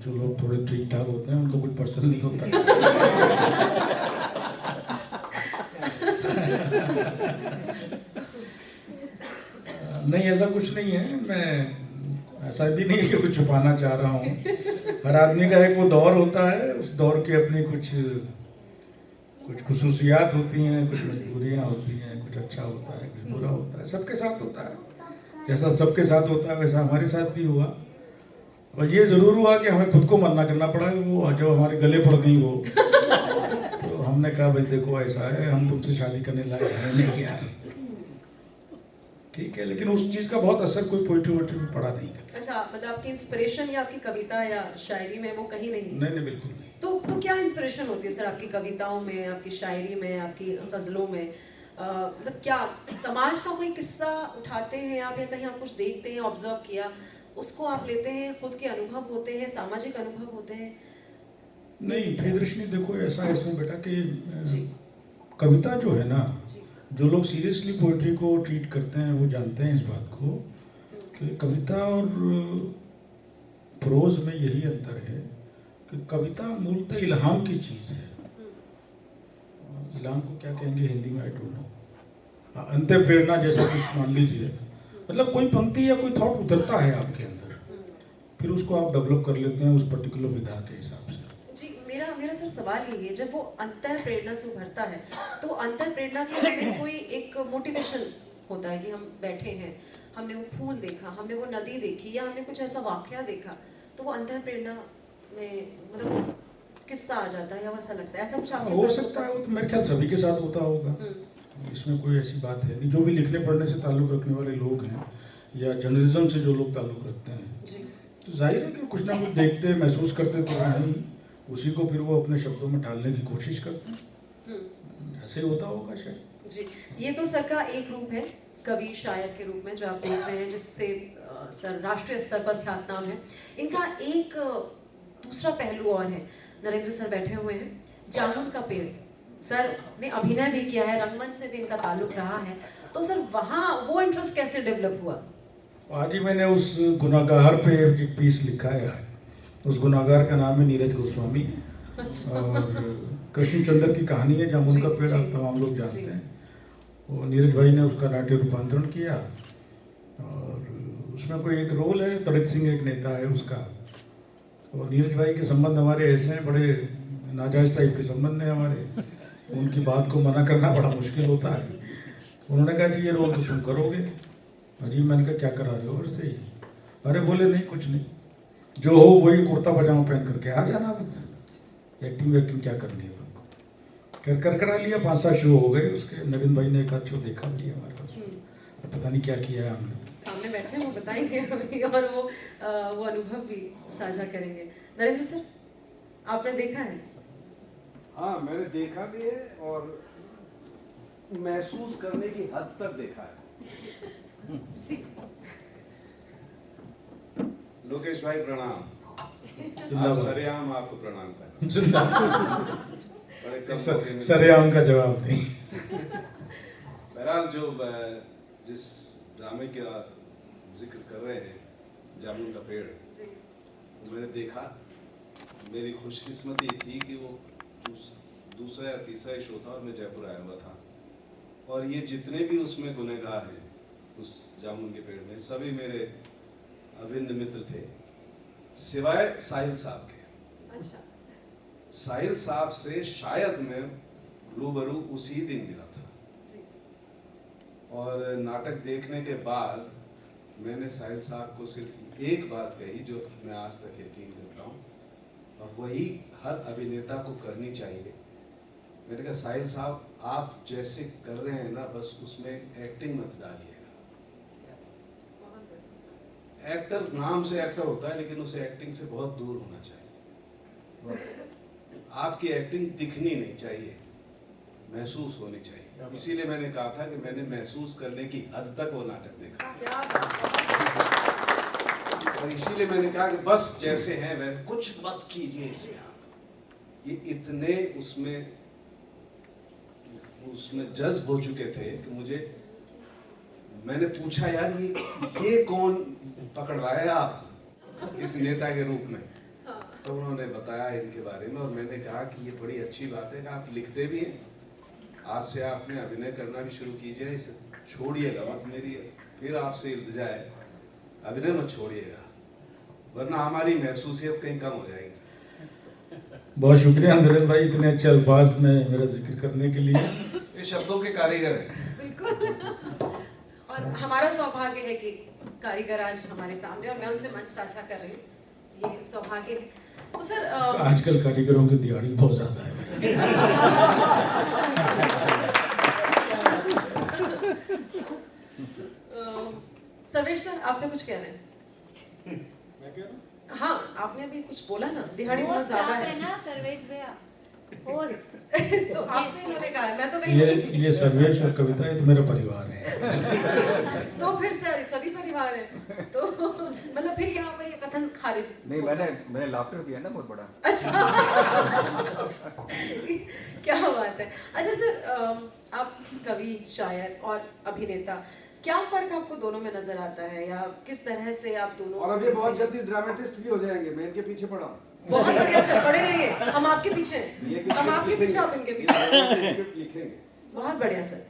जो लोग थोड़े ठीक ठाक होते हैं उनको कुछ पर्सनल नहीं होता। नहीं, ऐसा कुछ नहीं है, मैं ऐसा भी नहीं है कि कुछ छुपाना चाह रहा हूँ। हर आदमी का एक वो दौर होता है, उस दौर की अपनी कुछ खुसूसियात होती हैं, कुछ मजबूरियाँ होती हैं, कुछ अच्छा होता है, कुछ बुरा होता है, सबके साथ होता है। जैसा सबके साथ होता है वैसा हमारे साथ भी हुआ, और ये ज़रूर हुआ कि हमें खुद को मना करना पड़ा। वो जब हमारे गले पड़ गई वो तो हमने कहा भाई देखो ऐसा है, हम तुमसे शादी करने लायक हैं नहीं यार, ठीक है, लेकिन उस चीज़ का बहुत असर कोई पोइट्री वोइट्री में पड़ा नहीं। अच्छा, मतलब आपकी इंस्पिरेशन या आपकी कविता या शायरी में वो कहीं नहीं? नहीं, बिल्कुल नहीं। तो क्या इंस्पिरेशन होती है सर आपकी कविताओं में, आपकी शायरी में, आपकी गज़लों में? मतलब क्या समाज का कोई किस्सा उठाते हैं आप, या कहीं आप कुछ देखते हैं, ऑब्जर्व किया, उसको आप लेते हैं, खुद के अनुभव होते हैं, सामाजिक अनुभव होते हैं? नहीं प्रियदर्शनी, देखो ऐसा है इसमें बेटा कि कविता जो है ना, जो लोग सीरियसली पोइट्री को ट्रीट करते हैं वो जानते हैं इस बात को कि कविता और प्रोज में यही अंतर है कि कविता मूलतः इल्हाम की चीज़ है। इल्हाम को क्या कहेंगे हिंदी में, आई डोंट नो, अंत्य प्रेरणा जैसा कुछ मान लीजिए, मतलब कोई पंक्ति या कोई थॉट उतरता है आपके अंदर, फिर उसको आप डेवलप कर लेते हैं उस पर्टिकुलर विधा के हिसाब से। मेरा सर सवाल यही है, जब वो अंतः प्रेरणा से उभरता है तो अंतः प्रेरणा के लिए कोई एक मोटिवेशन होता है कि हम बैठे हैं, हमने वो फूल देखा, हमने वो नदी देखी, या हमने कुछ ऐसा वाकया देखा, तो वो अंतः प्रेरणा में मतलब किस्सा आ जाता है, या वैसा लगता है? ऐसा कुछ आपके हो साथ सकता है, वो तो मेरे ख्याल सभी के साथ होता होगा, इसमें कोई ऐसी बात है नहीं। जो भी लिखने पढ़ने से ताल्लुक़ रखने वाले लोग हैं या जर्नलिज्म से जो लोग ताल्लुक़ रखते हैं, तो जाहिर है कि कुछ ना कुछ देखते महसूस करते तो नहीं, उसी को फिर वो अपने शब्दों में ढालने की कोशिश करते हैं, ऐसे ही होता होगा शायद। जी, ये तो सर का एक रूप है कवि शायर के रूप में जो आप देख रहे हैं, जिससे सर राष्ट्रीय स्तर पर ख्यातनाम है। इनका एक दूसरा पहलू और है, नरेंद्र सर बैठे हुए हैं, जामुन का पेड़। सर ने अभिनय भी किया है, रंगमंच से भी इनका ताल्लुक रहा है, तो सर वहाँ वो इंटरेस्ट कैसे डेवलप हुआ? आज ही मैंने उस गुनाहगार पे एक पीस लिखा है, उस गुनाहगार का नाम है नीरज गोस्वामी, और कृष्णचंद्र की कहानी है जामुन का पेड़, आप तमाम लोग जानते हैं। वो नीरज भाई ने उसका नाट्य रूपांतरण किया, और उसमें कोई एक रोल है, तड़ित सिंह एक नेता है उसका। और नीरज भाई के संबंध हमारे ऐसे हैं, बड़े नाजायज़ टाइप के संबंध हैं हमारे, उनकी बात को मना करना बड़ा मुश्किल होता है। उन्होंने कहा कि ये रोल तो तुम करोगे। अजी मैंने कहा क्या करा रहे हो? और से ही अरे बोले नहीं कुछ नहीं, जो हो वही कुर्ता पजामा पहन करके आ जाना, बस एक्टिंग क्या करनी है तुमको। करकरा लिया, 5-7 शो हो गए उसके। नरेंद्र भाई ने एक आध शो देखा भी है हमारे पास, पता नहीं क्या किया है हमने। सामने बैठे हैं, वो बताएंगे अभी, और वो अनुभव भी साझा करेंगे। नरेंद्र सर, आपने देखा है? हाँ, मैंने देखा भी है और महसूस करने की हद तक देखा है। जी, लोकेश भाई प्रणाम। जिंदाबाद। आज सरेआम आपको प्रणाम कर जिंदाबाद। बड़े कम मौके में- सरेआम का जवाब दें। बहरहाल जो जिस ड्रामे का जिक्र कर रहे हैं, जामुन का पेड़, जी, वो मैंने देखा। मेरी खुशकिस्मती थी कि वो दूसरा या तीसरा ही शो था और मैं जयपुर आया हुआ था, और ये जितने भी उसमें गुनहगार हैं उस जामुन के पेड़ में, सभी मेरे अभिन्न मित्र थे, सिवाय साहिल साहब के। अच्छा, साहिल साहब से शायद मैं रूबरू उसी दिन मिला था, जी, और नाटक देखने के बाद मैंने साहिल साहब को सिर्फ एक बात कही जो मैं आज तक यकीन करता हूँ, और वही हर अभिनेता को करनी चाहिए। मैंने कहा, साहिल साहब, आप जैसे कर रहे हैं ना, बस उसमें एक्टिंग मत डालिएगा। बहुत बढ़िया। एक्टर नाम से एक्टर होता है, लेकिन उसे एक्टिंग से बहुत दूर होना चाहिए। आपकी एक्टिंग दिखनी नहीं चाहिए, महसूस होनी चाहिए। इसीलिए मैंने कहा था कि मैंने महसूस करने की हद तक वो नाटक देखा, क्या बात है। और इसीलिए मैंने कहा कि बस जैसे हैं वैसे, कुछ मत कीजिए इसमें आप। ये इतने उसमें जज्ब हो चुके थे कि मैंने पूछा, यार ये कौन पकड़ रहा है आप इस नेता के रूप में? तो उन्होंने बताया इनके बारे में, और मैंने कहा कि ये बड़ी अच्छी बात है कि आप लिखते भी हैं, आज से आपने अभिनय करना भी शुरू कीजिए, इसे छोड़िएगा मत। मेरी फिर आपसे इल्तिजा है, अभिनय मत छोड़िएगा, वरना हमारी महसूसियत कहीं कम हो जाएगी। बहुत शुक्रिया नरेंद्र भाई, इतने अच्छे अल्फाज में मेरा जिक्र करने के लिए। ये शब्दों के कारीगर हैं। बिल्कुल। और हमारा सौभाग्य है कि कारीगर आज हमारे सामने, और मैं उनसे मंच साझा कर रही हूँ, ये सौभाग्य है। तो सर आजकल कारीगरों की दिहाड़ी बहुत ज्यादा है। सर्वेश सर, आपसे कुछ कहना है? मैं कह रहा हूँ, हाँ, आपने अभी कुछ बोला ना, दिहाड़ी बहुत ज्यादा है ना सर्वेश भैया, होस्ट। तो आपसे इन्होंने कहा, मैं तो नहीं बोली। ये सर्वेश और कविता, ये तो मेरा परिवार है। तो फिर सर सभी परिवार है, तो मतलब फिर यहाँ पर ये कथन खारिज नहीं, होता है। मैंने लाफ्टर दिया ना बहुत बड़ा। अच्छा। क्या बात है। अच्छा सर, आप कवि, शायर और अभिनेता, क्या फर्क आपको दोनों में नजर आता है, या किस तरह से आप दोनों? और अब ये बहुत जल्दी ड्रामेटिस्ट भी हो जाएंगे, मैं इनके पीछे पड़ा हूँ। बहुत बढ़िया सर, पड़े रहिए, हम आपके पीछे हैं, हम आपके पीछे, आप इनके पीछे। स्क्रिप्ट लिखेंगे। बहुत बढ़िया सर,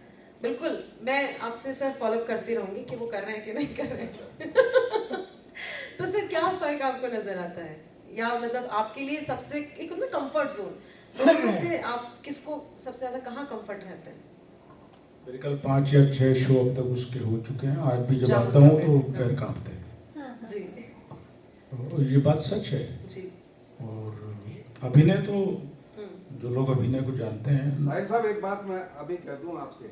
बिल्कुल। मैं आपसे सर फॉलोअप करती रहूंगी कि वो कर रहे हैं कि नहीं कर रहे हैं। तो सर, क्या फर्क आपको नजर आता है, या मतलब आपके लिए सबसे एक ना कंफर्ट जोन, दोनों में से आप किसको सबसे ज्यादा, कहाँ कंफर्ट रहते हैं? मेरे कल 5 या 6 शो अब तक उसके हो चुके हैं। आज भी जब जामुन आता हूँ का तो पेड़। पैर कांपते हैं। जी और ये बात सच है। जी। और अभिनय तो जो लोग अभिनय को जानते हैं, साहिल साहब, एक बात मैं अभी कह दूं आपसे,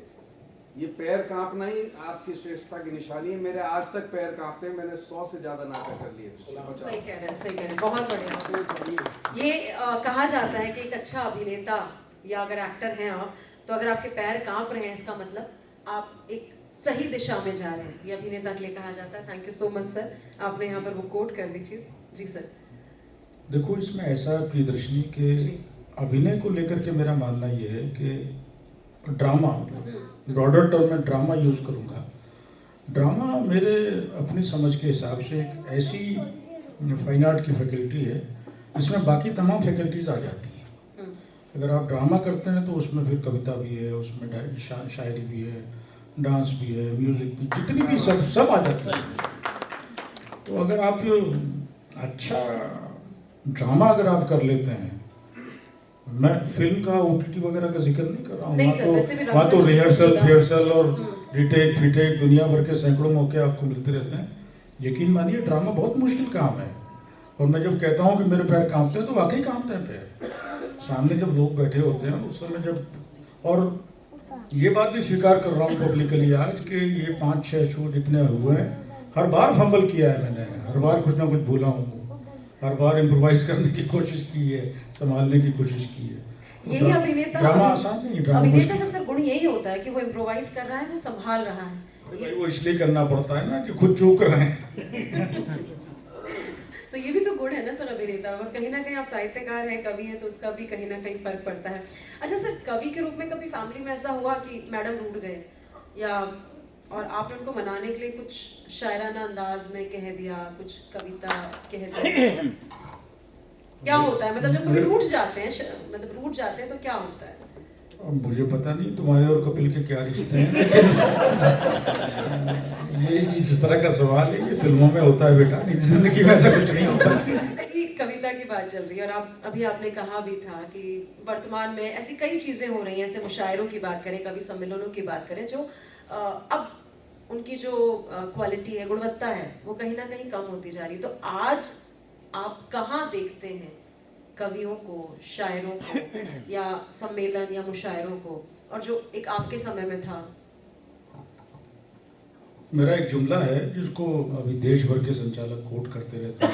ये पैर कांपना ही आपकी श्रेष्ठता की निशानी है। मेरे आज तक पैर कांपते हैं, मैंने 100 से ज्यादा नाटक कर लिए। सही कह रहे हैं, सही कह रहे हैं, बहुत बढ़िया। ये कहा जाता है कि एक अच्छा अभिनेता या अगर एक्टर हैं आप, तो अगर आपके पैर कांप रहे हैं, इसका मतलब आप एक सही दिशा में जा रहे हैं, ये अभिनेता के लिए कहा जाता है। Thank you so much sir, आपने यहाँ पर वो कोट कर दी चीज। जी सर। देखो इसमें ऐसा है प्रियदर्शनी के अभिनय को लेकर के मेरा मानना ये है कि ड्रामा, ब्रॉडर टर्म में ड्रामा यूज करूँगा। ड्रामा मेरे अपनी समझ के हिसाब से एक ऐसी फाइन आर्ट की फैकल्टी है जिसमें बाकी तमाम फैकल्टीज आ जाती हैं। अगर आप ड्रामा करते हैं तो उसमें फिर कविता भी है, उसमें शायरी भी है, डांस भी है, म्यूजिक भी, जितनी भी सब आ जाती है। तो अगर आप अच्छा ड्रामा अगर आप कर लेते हैं, मैं फिल्म का OTT वगैरह का जिक्र नहीं कर रहा हूँ, नहीं सर, वैसे भी वहाँ तो रंगमंच रिहर्सल जुदा। फिहर्सल और रिटेक फिटेक दुनिया भर के सैकड़ों मौके आपको मिलते रहते हैं। यकीन मानिए ड्रामा बहुत मुश्किल काम है, और मैं जब कहता हूँ कि मेरे पैर कांपते हैं तो वाकई कांपते हैं पैर। सामने जब लोग बैठे होते हैं उस समय जब, और ये बात भी स्वीकार कर रहा हूँ पब्लिकली आज कि ये 5-6 शो जितने हुए हैं, हर बार फंबल किया है मैंने, हर बार कुछ ना कुछ भूला हूँ, हर बार इम्प्रोवाइज करने की कोशिश की है, संभालने की कोशिश की है। यही अभिनेता ड्रामा आसान नहीं, ड्रामा अभिनेता मुश्किल। का सर गुण यही होता है कि वो इम्प्रोवाइज कर रहा है, वो संभाल रहा है। भाई वो इसलिए करना पड़ता है ना कि खुद चूक रहे हैं। तो ये भी तो गुण है ना सर अभिनेता, और कहीं ना कहीं आप साहित्यकार हैं, कवि हैं, तो उसका भी कहीं ना कहीं फर्क पड़ता है। अच्छा सर, कवि के रूप में कभी फैमिली में ऐसा हुआ कि मैडम रूठ गए, या और आपने उनको मनाने के लिए कुछ शायराना अंदाज में कह दिया, कुछ कविता कह दी? क्या होता है मतलब जब कभी रूठ जाते हैं, मतलब रूठ जाते हैं तो क्या होता है? अब मुझे पता नहीं तुम्हारे और कपिल के क्या रिश्ते हैं, लेकिन ये जिस तरह का सवाल है ये फिल्मों में होता है बेटा, निजी जिंदगी में ऐसा कुछ नहीं होता। देखिए, कविता की बात चल रही है और आप अभी आपने कहा भी था कि वर्तमान में ऐसी कई चीजें हो रही हैं, ऐसे मुशायरों की बात करें, कवि सम्मेलनों की बात करें, जो अब उनकी जो क्वालिटी है, गुणवत्ता है, वो कहीं ना कहीं कम होती जा रही है। तो आज आप कहाँ देखते हैं कवियों को, शायरों को, या सम्मेलन या मुशायरों को, और जो एक आपके समय में था? मेरा एक जुमला है जिसको अभी देश भर के संचालक कोट करते रहते हैं,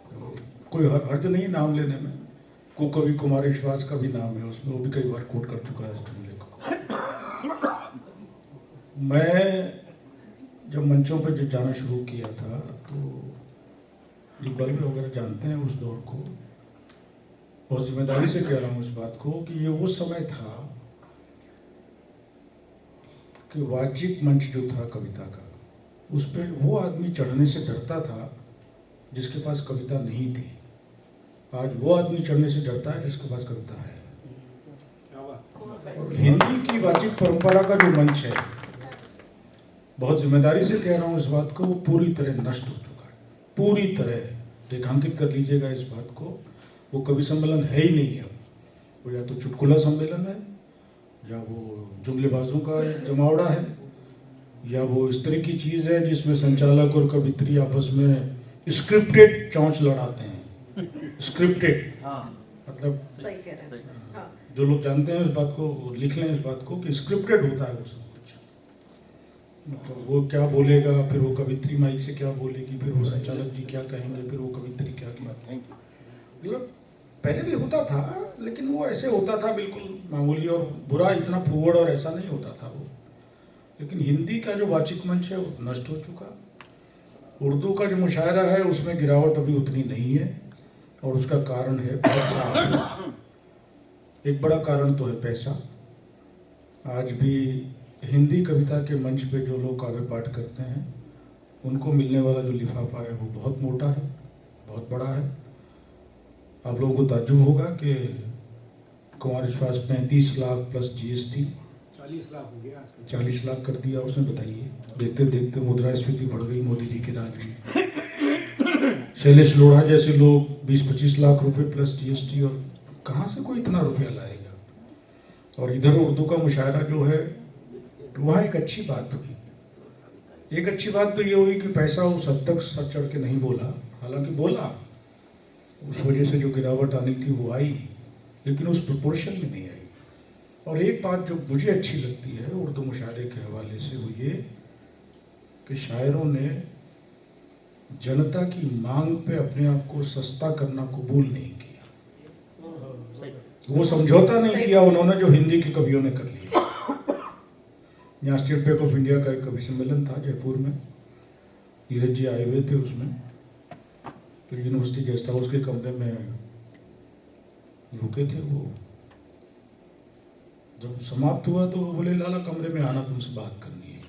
तो कोई हर्ज नहीं नाम लेने में, को कवि कुमार विश्वास का भी नाम है उसमें, वो भी कई बार कोट कर चुका है इस जुमले को। मैं जब मंचों पर जब जाना शुरू किया था तो इकबाल वगैरह जानते हैं उस दौर को, बहुत जिम्मेदारी से कह रहा हूँ इस बात को कि ये वो समय था कि वाचिक मंच जो था कविता का, उस पर वो आदमी चढ़ने से डरता था जिसके पास कविता नहीं थी। आज वो आदमी चढ़ने से डरता है जिसके पास कविता है। और हिंदी की वाचिक परंपरा का जो मंच है, बहुत जिम्मेदारी से कह रहा हूँ इस बात को, वो पूरी तरह नष्ट हो चुका है, पूरी तरह। रेखांकित कर लीजिएगा इस बात को, वो कवि सम्मेलन है ही नहीं अब, वो या तो चुटकुला सम्मेलन है, या वो जुमलेबाजों का जमावड़ा है, या वो इस तरह की चीज़ है जिसमें संचालक और कवित्री आपस में स्क्रिप्टेड चौंच लड़ाते हैं। स्क्रिप्टेड मतलब सही कह रहे हैं सर। हाँ। जो लोग जानते हैं इस बात को वो लिख लें इस बात को कि स्क्रिप्टेड होता है वो सब कुछ। मतलब वो क्या बोलेगा, फिर वो कवित्री माइक से क्या बोलेगी, फिर वो संचालक जी क्या कहेंगे, फिर वो कवित्री क्या कहेंगे। मतलब पहले भी होता था, लेकिन वो ऐसे होता था बिल्कुल मामूली और बुरा, इतना फूहड़ और ऐसा नहीं होता था वो। लेकिन हिंदी का जो वाचिक मंच है वो नष्ट हो चुका। उर्दू का जो मुशायरा है उसमें गिरावट अभी उतनी नहीं है, और उसका कारण है बहुत साफ। एक बड़ा कारण तो है पैसा। आज भी हिंदी कविता के मंच पे जो लोग काव्य पाठ करते हैं उनको मिलने वाला जो लिफाफा है वो बहुत मोटा है, बहुत बड़ा है। आप लोगों को ताज्जुब होगा कि कुमार विश्वास 35 लाख प्लस जीएसटी 40 लाख हो गया आजकल। 40 लाख कर दिया उसने। बताइए, देखते देखते मुद्रास्फीति बढ़ गई मोदी जी के राज में। शैलेश लोढ़ा जैसे लोग 20-25 लाख रुपए प्लस जीएसटी, और कहाँ से कोई इतना रुपया लाएगा। और इधर उर्दू का मुशायरा जो है वहाँ एक अच्छी बात हुई। एक अच्छी बात तो ये हुई कि पैसा उस हद तक सर चढ़ के नहीं बोला, हालांकि बोला, उस वजह से जो गिरावट आनी थी वो आई, लेकिन उस प्रोपोर्शन में नहीं आई। और एक बात जो मुझे अच्छी लगती है उर्दू मुशायरे के हवाले से वो ये कि शायरों ने जनता की मांग पे अपने आप को सस्ता करना कबूल नहीं किया। वो समझौता नहीं किया उन्होंने जो हिंदी के कवियों ने कर लिया। यहाँ स्टेट बैंक ऑफ इंडिया का एक कवि सम्मेलन था जयपुर में, नीरज जी आए हुए थे उसमें, तो यूनिवर्सिटी गेस्ट हाउस के कमरे में रुके थे वो। जब समाप्त हुआ तो वो बोले लाला कमरे में आना, तुमसे बात करनी है।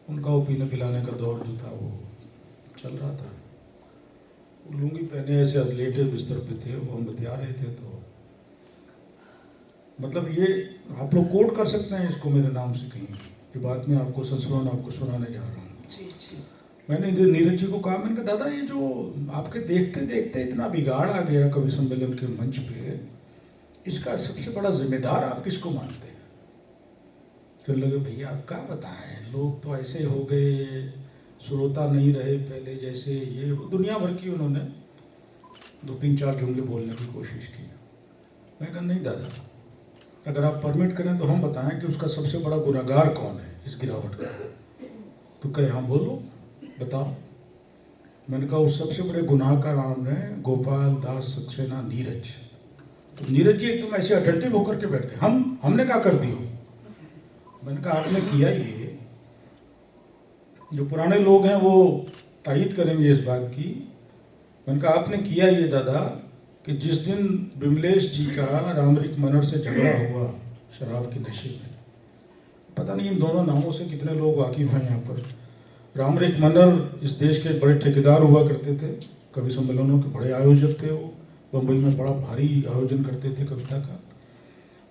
उनका वो पीने पिलाने का दौर जो था वो चल रहा था। वो लुंगी पहने ऐसे लेटे बिस्तर पे थे, वो हम बतिया रहे थे। तो मतलब ये आप लोग कोट कर सकते हैं इसको मेरे नाम से कहीं, जो बात मैं आपको संस्मरण आपको सुनाने जा रहा हूँ। जी जी। मैंने नीरज जी को कहा, मैंने कहा दादा ये जो आपके देखते देखते इतना बिगाड़ आ गया कवि सम्मेलन के मंच पे, इसका सबसे बड़ा जिम्मेदार आप किसको मानते हैं? तो लगे भैया आप क्या बताएं, लोग तो ऐसे हो गए, श्रोता नहीं रहे पहले जैसे, ये दुनिया भर की उन्होंने 2-3-4 जुमले बोलने की कोशिश की। मैं कहा नहीं दादा, अगर आप परमिट करें तो हम बताएं कि उसका सबसे बड़ा गुनहगार कौन है इस गिरावट का। तो कहे हाँ बोलो, बताओ। मैंने कहा उस सबसे बड़े गुनाह का नाम है गोपाल दास सक्सेना, नीरज। तो नीरज जी एकदम ऐसे अटेंटिव होकर के बैठ गए। हमने क्या कर दिया? मैंने कहा आपने किया ये, जो पुराने लोग हैं वो तायीद करेंगे इस बात की। मैंने कहा आपने किया ये दादा कि जिस दिन विमलेश जी का रामरिक मनर से झगड़ा हुआ शराब के नशे में, पता नहीं इन दोनों नामों से कितने लोग वाकिफ हैं यहाँ पर। रामरिक मनर इस देश के बड़े ठेकेदार हुआ करते थे, कवि सम्मेलनों के बड़े आयोजक थे वो, बम्बई में बड़ा भारी आयोजन करते थे कविता का।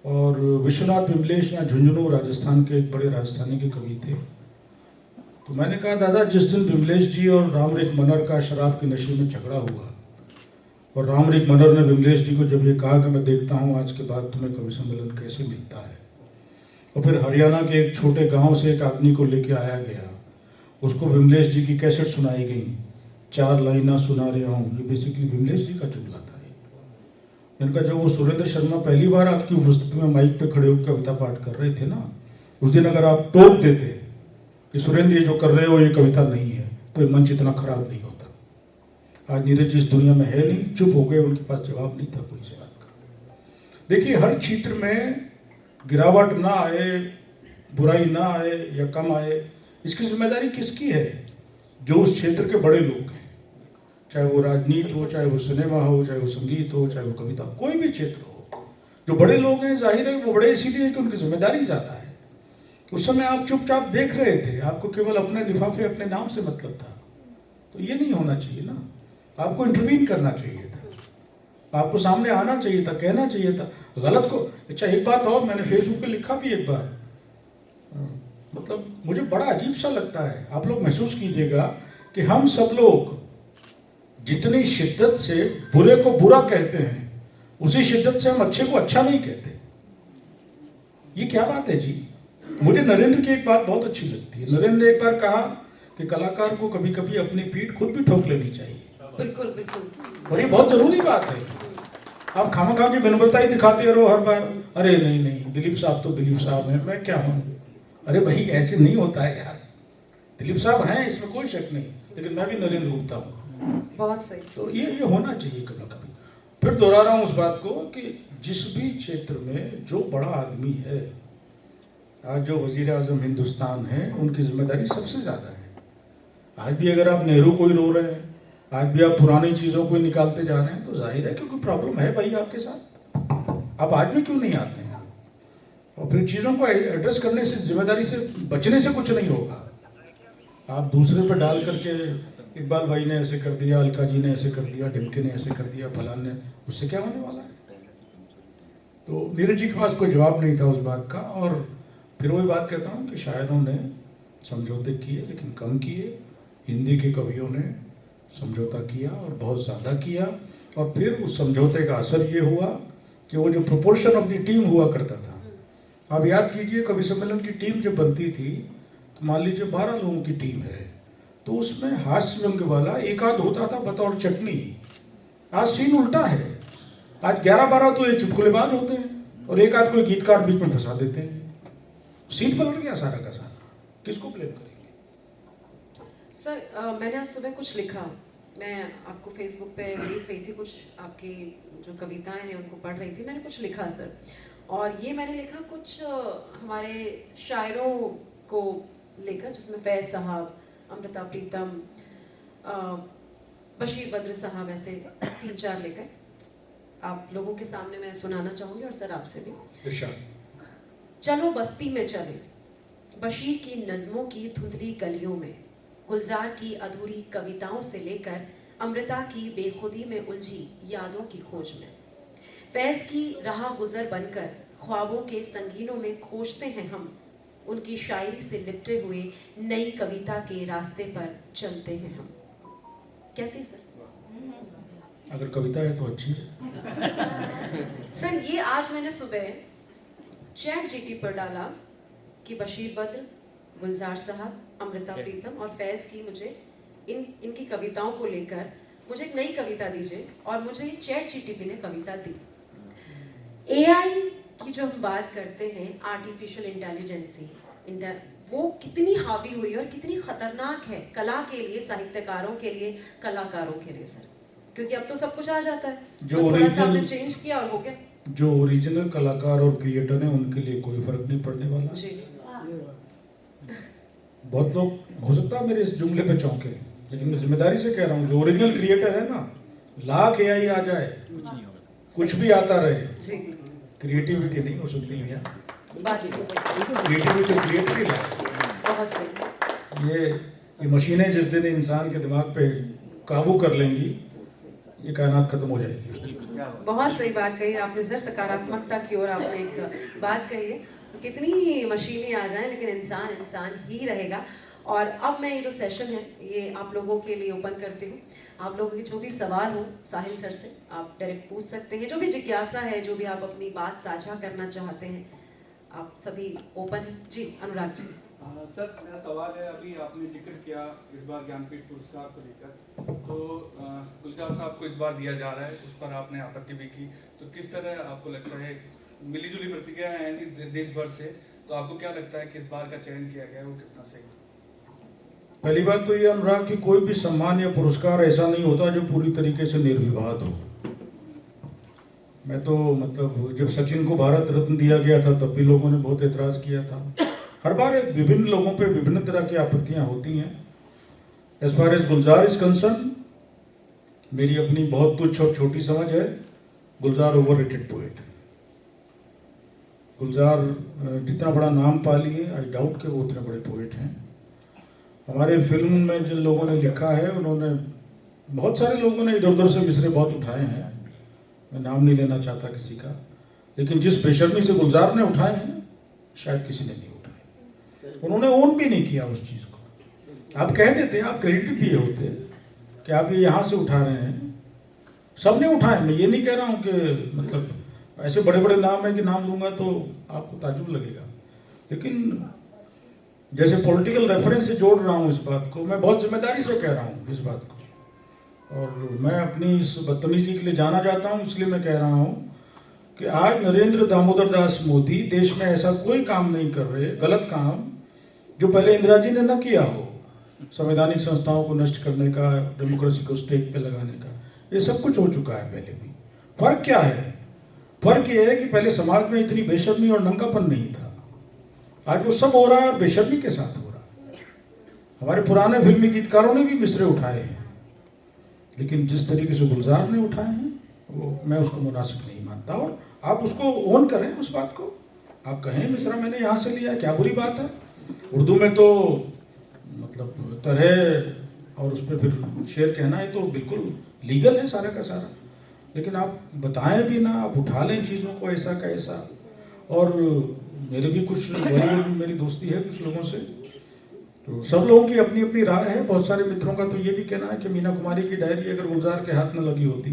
और विश्वनाथ विमलेश यहाँ झुंझुनू राजस्थान के एक बड़े राजस्थानी के कवि थे। तो मैंने कहा दादा जिस दिन विमलेश जी और रामरिक मनर का शराब के नशे में झगड़ा हुआ और रामरिक मनर ने विमलेश जी को जब ये कहा कि मैं देखता हूँ आज के बाद तुम्हें कवि सम्मेलन कैसे मिलता है, और फिर हरियाणा के एक छोटे गांव से एक आदमी को लेके आया गया, उसको विमलेश जी की कैसेट सुनाई गई, 4 लाइना सुना रहा हूँ, ये बेसिकली विमलेश जी का जुमला था। इनका जब वो सुरेंद्र शर्मा पहली बार आपकी उपस्थिति में माइक पे खड़े होकर कविता पाठ कर रहे थे ना, उस दिन अगर आप टोक देते कि सुरेंद्र ये जो कर रहे हो ये कविता नहीं है, तो ये मंच इतना खराब नहीं होता। आज नीरज जी इस दुनिया में है नहीं, चुप हो गए, उनके पास जवाब नहीं था कोई इस बात का। देखिए हर क्षेत्र में गिरावट ना आए, बुराई ना आए या कम आए, इसकी जिम्मेदारी किसकी है? जो उस क्षेत्र के बड़े लोग हैं, चाहे वो राजनीति हो, चाहे वो सिनेमा हो, चाहे वो संगीत हो, चाहे वो कविता, कोई भी क्षेत्र हो। जो बड़े लोग हैं जाहिर है वो बड़े इसीलिए कि उनकी जिम्मेदारी ज़्यादा है। उस समय आप चुपचाप देख रहे थे, आपको केवल अपने लिफाफे अपने नाम से मतलब था। तो ये नहीं होना चाहिए ना, आपको इंटरवीन करना चाहिए था, आपको सामने आना चाहिए था, कहना चाहिए था गलत को। अच्छा एक बात और, मैंने फेसबुक पे लिखा भी एक बार, मतलब मुझे बड़ा अजीब सा लगता है, आप लोग महसूस कीजिएगा कि हम सब लोग जितनी शिद्दत से बुरे को बुरा कहते हैं उसी शिद्दत से हम अच्छे को अच्छा नहीं कहते। ये क्या बात है जी? मुझे नरेंद्र की एक बात बहुत अच्छी लगती है। नरेंद्र ने एक बार कहा कि कलाकार को कभी कभी अपनी पीठ खुद भी ठोक लेनी चाहिए। बिल्कुल बिल्कुल, और ये बहुत जरूरी बात है। आप खामखा की विनम्रता ही दिखाते रहो हर बार, अरे नहीं नहीं दिलीप साहब तो दिलीप साहब हैं, मैं क्या हूँ। अरे भाई ऐसे नहीं होता है यार, दिलीप साहब हैं इसमें कोई शक नहीं, लेकिन मैं भी नरेंद्र गुप्ता हूँ। बहुत सही। तो ये होना चाहिए कभी कभी। फिर दोहरा रहा हूँ उस बात को कि जिस भी क्षेत्र में जो बड़ा आदमी है, आज जो वजीर आजम हिंदुस्तान है, उनकी जिम्मेदारी सबसे ज़्यादा है। आज भी अगर आप नेहरू को ही रो रहे हैं, आज भी आप पुरानी चीज़ों को निकालते जा रहे हैं, तो जाहिर है कि कोई प्रॉब्लम है भाई आपके साथ। आप आज भी क्यों नहीं आते हैं? और फिर चीज़ों को एड्रेस करने से, जिम्मेदारी से बचने से कुछ नहीं होगा। आप दूसरे पर डाल करके इकबाल भाई ने ऐसे कर दिया, अलका जी ने ऐसे कर दिया, ढिमके ने ऐसे कर दिया, फलान ने, उससे क्या होने वाला है? तो नीरज जी के पास कोई जवाब नहीं था उस बात का। और फिर वही बात कहता हूँ कि शायरों ने समझौते किए लेकिन कम किए, हिंदी के कवियों ने समझौता किया और बहुत ज़्यादा किया। और फिर उस समझौते का असर ये हुआ कि वो जो प्रोपोर्शन ऑफ द टीम हुआ करता था, आप याद कीजिए कवि सम्मेलन की टीम जब बनती थी तो मान लीजिए 12 लोगों की टीम है, तो उसमें हास्य व्यंग्य वाला एक आध होता था बतौर चटनी। आज सीन उल्टा है, आज 11-12 तो ये चुटकुलेबाज होते हैं और एक आध कोई गीतकार बीच में फंसा देते हैं। सीन पलट गया सारा का सारा, किसको ब्लेम करेंगे? सर मैंने आज सुबह कुछ लिखा, मैं आपको फेसबुक पे देख रही थी, कुछ आपकी जो कविताएं हैं उनको पढ़ रही थी, मैंने कुछ लिखा सर। और ये मैंने लिखा कुछ हमारे शायरों को लेकर, जिसमें फैज साहब, अमृता प्रीतम, बशीर बद्र साहब, ऐसे 3-4 लेकर आप लोगों के सामने मैं सुनाना चाहूँगी और सर आपसे भी। चलो बस्ती में चले, बशीर की नज़मों की धुंधली गलियों में, गुलजार की अधूरी कविताओं से लेकर अमृता की बेखुदी में उलझी यादों की खोज में, फैज की राह गुजर बनकर ख्वाबों के संगीनों में खोजते हैं हम, उनकी शायरी से लिपटे हुए नई कविता के रास्ते पर चलते हैं हम। कैसे सर? अगर कविता है तो अच्छी है। सर ये आज मैंने सुबह चैट जीटी पर डाला कि बशीर बद्र, गुलजार साहब, अमृता प्रीतम और फैज की मुझे इनकी कविताओं को लेकर मुझे एक नई कविता दीजिए, और मुझे चैट जीटीपी ने कविता दी। एआई की जो हम बात करते हैं, आर्टिफिशियल इंटेलिजेंसी, वो कितनी हावी हुई है और कितनी खतरनाक है कला के लिए, साहित्यकारों के लिए, कलाकारों के लिए सर, क्योंकि अब तो सब कुछ आ जाता है, जो बस थोड़ा सा आपने original- चेंज किया और हो गया। जो ओरिजिनल कलाकार और क्रिएटर हैं उनके लिए कोई फर्क नहीं पड़ने वाला। जी बहुत लोग हो सकता है मेरे इस जुमले पे चौंके, लेकिन मैं जिम्मेदारी से कह रहा हूँ, जो ओरिजिनल क्रिएटर है ना, लाख एआई आ जाए, कुछ भी आता रहे, जी, क्रिएटिविटी नहीं हो सकती भैया। बात सही है, क्रिएटिविटी क्रिएटर ही लाए। बहुत सही। ये मशीनें जिस दिन इंसान के दिमाग पे काबू कर लेंगी, ये कायनात खत्म हो जाएगी उस दिन। बहुत सही बात कही आपने सर, सकारात्मकता की ओर आपने एक बात कही है। कितनी मशीनें आ जाएं लेकिन इंसान इंसान ही रहेगा। और अब मैं ये जो सेशन है ये आप लोगों के लिए ओपन करती हूँ। आप लोगों के जो भी सवाल हो साहिल सर से आप डायरेक्ट पूछ सकते हैं, जो भी जिज्ञासा है, जो भी आप अपनी बात साझा करना चाहते हैं, आप सभी ओपन हैं। जी अनुराग जी। सर मेरा सवाल है, अभी आपने जिक्र किया इस बार ज्ञानपीठ पुरस्कार को लेकर, तो गुलजार साहब को इस बार दिया जा रहा है, उस पर आपने आपत्ति भी की, तो किस तरह आपको लगता है, मिलीजुली प्रतिक्रिया है देश भर से, तो आपको क्या लगता है कि इस बार का चयन किया गया है वो कितना सही? पहली बात तो ये अनुराग कि कोई भी सम्मान या पुरस्कार ऐसा नहीं होता जो पूरी तरीके से निर्विवाद हो। मैं तो मतलब जब सचिन को भारत रत्न दिया गया था तब भी लोगों ने बहुत एतराज किया था। हर बार विभिन्न लोगों पे विभिन्न तरह की आपत्तियां होती हैं। As far as Gulzar is concern, मेरी अपनी बहुत तुच्छ और छोटी समझ है, गुलजार ओवररेटेड पोएट। गुलजार जितना बड़ा नाम पा लिए, आई डाउट कि वो उतने बड़े पोएट हैं। हमारे फिल्म में जिन लोगों ने लिखा है उन्होंने, बहुत सारे लोगों ने इधर उधर से मिसरे बहुत उठाए हैं, मैं नाम नहीं लेना चाहता किसी का, लेकिन जिस बेशर्मी से गुलजार ने उठाए हैं शायद किसी ने नहीं उठाए। उन्होंने ओन भी नहीं किया उस चीज़ को। आप कह देते, आप क्रेडिट दिए होते कि आप ये यहाँ से उठा रहे हैं, सब ने उठाए। मैं ये नहीं कह रहा हूँ कि मतलब ऐसे बड़े बड़े नाम है कि नाम लूँगा तो आपको ताजुब लगेगा, लेकिन जैसे पॉलिटिकल रेफरेंस से जोड़ रहा हूँ इस बात को, मैं बहुत जिम्मेदारी से कह रहा हूँ इस बात को, और मैं अपनी इस बदतमीजी के लिए जाना जाता हूँ, इसलिए मैं कह रहा हूँ कि आज नरेंद्र दामोदर दास मोदी देश में ऐसा कोई काम नहीं कर रहे, गलत काम, जो पहले इंदिरा जी ने न किया हो। संवैधानिक संस्थाओं को नष्ट करने का, डेमोक्रेसी को स्टेक पे लगाने का, ये सब कुछ हो चुका है पहले भी। फर्क क्या है? फर्क ये है कि पहले समाज में इतनी बेशर्मी और नंगापन नहीं था, आज वो सब हो रहा है और बेशर्मी के साथ हो रहा है। हमारे पुराने फिल्मी गीतकारों ने भी मिसरे उठाए हैं, लेकिन जिस तरीके से गुलजार ने उठाए हैं वो मैं उसको मुनासिब नहीं मानता। और आप उसको ओन करें उस बात को, आप कहें मिसरा मैंने यहाँ से लिया, क्या बुरी बात है। उर्दू में तो मतलब तरह और उस पर फिर शेर कहना है तो बिल्कुल लीगल है सारा का सारा, लेकिन आप बताएं भी ना, आप उठा लें चीज़ों को ऐसा का ऐसा। और मेरे भी कुछ बॉलीवुड में मेरी दोस्ती है कुछ लोगों से, तो सब लोगों की अपनी अपनी राय है। बहुत सारे मित्रों का तो ये भी कहना है कि मीना कुमारी की डायरी अगर गुलजार के हाथ में लगी होती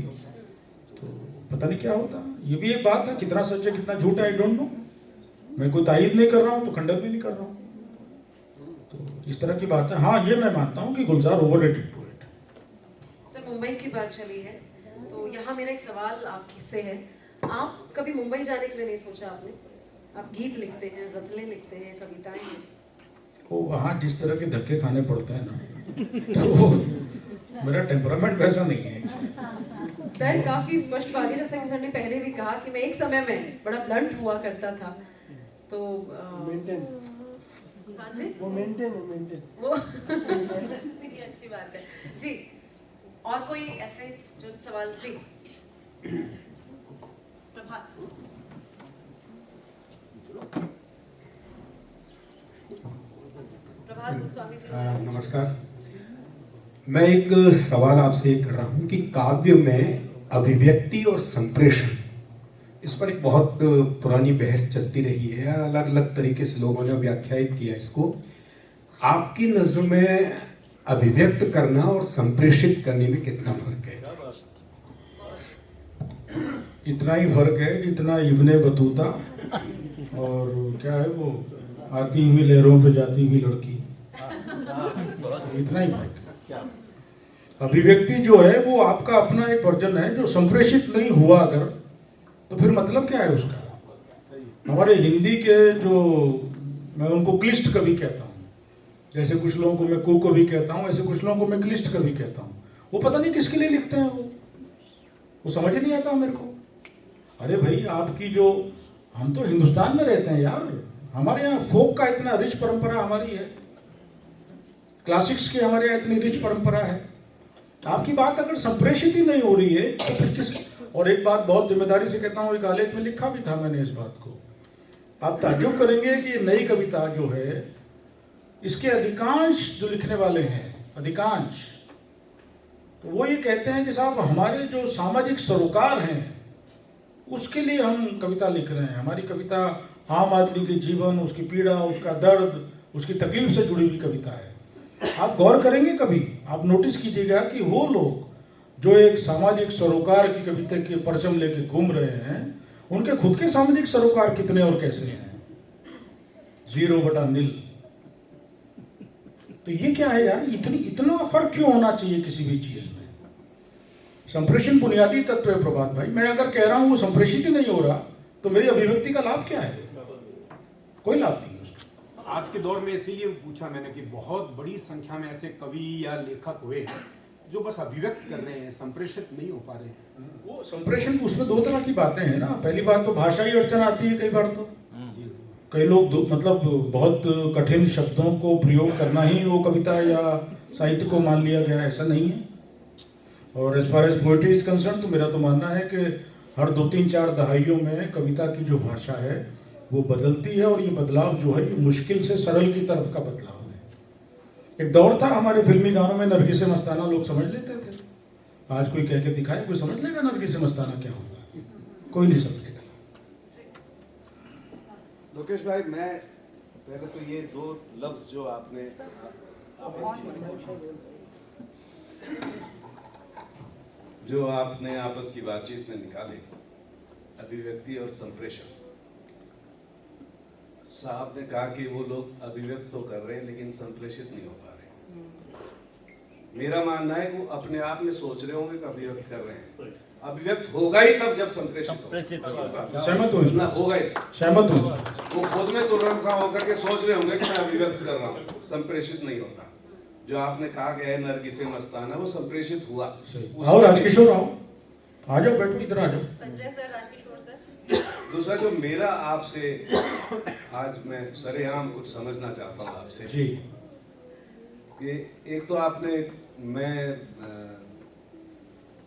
तो पता नहीं क्या होता। ये भी एक बात है, कितना सच है कितना झूठ है आई डोंट नो। मैं कोई तायद नहीं कर रहा हूँ तो खंडन भी नहीं कर रहा हूँ, तो इस तरह की बात है। हाँ ये मैं मानता हूँ कि गुलजार ओवररेटेड पोएट। सर मुंबई की बात चली है तो यहाँ मेरा एक सवाल आपसे है, आप कभी मुंबई जाने के लिए नहीं सोचा आपने? आप गीत लिखते हैं, गजलें लिखते हैं, कविताएं हैं, वो वहाँ जिस तरह के धक्के खाने पड़ते हैं ना, तो मेरा टेम्परामेंट वैसा नहीं है। सर काफी स्पष्टवादी, जैसा कि सर ने पहले भी कहा कि मैं एक समय में बड़ा ब्लंट हुआ करता था, तो मेंटेन, हाँ जी वो मेंटेन वो ये अच्छी बात है जी। और कोई ऐसे जो सवाल? जी प्रभात सिंह। प्रभात गोस्वामी जी। नमस्कार, मैं एक सवाल आपसे कर रहा हूँ कि काव्य में अभिव्यक्ति और संप्रेषण, इस पर एक बहुत पुरानी बहस चलती रही है और अलग अलग तरीके से लोगों ने व्याख्यायित किया इसको। आपकी नज़र में अभिव्यक्त करना और संप्रेषित करने में कितना फर्क है? इतना ही फर्क है जितना इब्ने बतूता और क्या है वो आती हुई लहरों पे जाती हुई लड़की, इतना ही फर्क है। अभिव्यक्ति जो है वो आपका अपना एक वर्जन है जो संप्रेषित नहीं हुआ अगर, तो फिर मतलब क्या है उसका? हमारे हिंदी के जो, मैं उनको क्लिष्ट कवि कहता हूँ, जैसे कुछ लोगों को मैं कवि कहता हूँ, ऐसे कुछ लोगों को मैं क्लिष्ट कवि कहता हूँ। वो पता नहीं किसके लिए लिखते हैं, वो समझ ही नहीं आता मेरे को। अरे भाई आपकी जो, हम तो हिंदुस्तान में रहते हैं यार, हमारे यहाँ फोक का इतना रिच परंपरा हमारी है, क्लासिक्स की हमारे यहाँ इतनी रिच परंपरा है। आपकी बात अगर संप्रेषित ही नहीं हो रही है तो फिर किस? और एक बात बहुत जिम्मेदारी से कहता हूँ, एक आलेख में लिखा भी था मैंने इस बात को, आप ताज्जुब करेंगे कि नई कविता जो है, इसके अधिकांश जो लिखने वाले हैं, अधिकांश, तो वो ये कहते हैं कि साहब हमारे जो सामाजिक सरोकार हैं उसके लिए हम कविता लिख रहे हैं। हमारी कविता आम आदमी के जीवन, उसकी पीड़ा, उसका दर्द, उसकी तकलीफ से जुड़ी हुई कविता है। आप गौर करेंगे कभी, आप नोटिस कीजिएगा कि वो लोग जो एक सामाजिक सरोकार की कविता के परचम लेके घूम रहे हैं, उनके खुद के सामाजिक सरोकार कितने और कैसे हैं? 0/0। तो ये क्या है यार, इतना फर्क क्यों होना चाहिए किसी भी चीज में? संप्रेषण बुनियादी तत्व है प्रभात भाई। मैं अगर कह रहा हूं वो संप्रेषित ही नहीं हो रहा तो मेरी अभिव्यक्ति का लाभ क्या है? कोई लाभ नहीं है उसका। आज के दौर में इसीलिए पूछा मैंने कि बहुत बड़ी संख्या में ऐसे कवि या लेखक हुए हैं जो बस अभिव्यक्त कर रहे हैं, संप्रेषित नहीं हो पा रहे हैं। वो संप्रेषण, उसमें दो तरह की बातें हैं ना। पहली बात तो भाषा ही अड़चन आती है कई बार, तो कई लोग मतलब बहुत कठिन शब्दों को प्रयोग करना ही वो कविता या साहित्य को मान लिया गया, ऐसा नहीं है। और as far as poetry is concern, तो मेरा तो मानना है कि हर 2-3-4 दहाइयों में कविता की जो भाषा है वो बदलती है, और ये बदलाव जो है ये मुश्किल से सरल की तरफ का बदलाव है। एक दौर था हमारे फिल्मी गानों में नरगिसे मस्ताना लोग समझ लेते थे। आज कोई कह के दिखाए, कोई समझ लेगा नरगिसे मस्ताना क्या होगा? कोई नहीं समझेगा। लोकेश भाई, मैं पहले तो ये 2 लफ्ज जो आपने आपस की बातचीत में निकाले, अभिव्यक्ति और संप्रेषण, साहब ने कहा कि वो लोग अभिव्यक्त तो कर रहे हैं लेकिन संप्रेषित नहीं हो पा रहे। मेरा मानना है कि वो अपने आप में सोच रहे होंगे कि अभिव्यक्त कर रहे हैं, अभिव्यक्त होगा ही तब जब संप्रेषित होगा। सहमत हूँ, ना होगा ही, सहमत हूँ। वो खुद में तुरंत खा होकर के सोच रहे होंगे कि मैं अभिव्यक्त कर रहा हूँ, संप्रेषित नहीं होता। जो आपने कहा गया नरगिसे मस्ताना, वो संप्रेषित हुआ। आओ राजकिशोर, आओ, आ जाओ, बैठो, इधर आ जाओ। Sanjay sir, Rajkishore sir. दूसरा जो मेरा आपसे, आज मैं सरेआम कुछ समझना चाहता हूँ आपसे जी, कि एक तो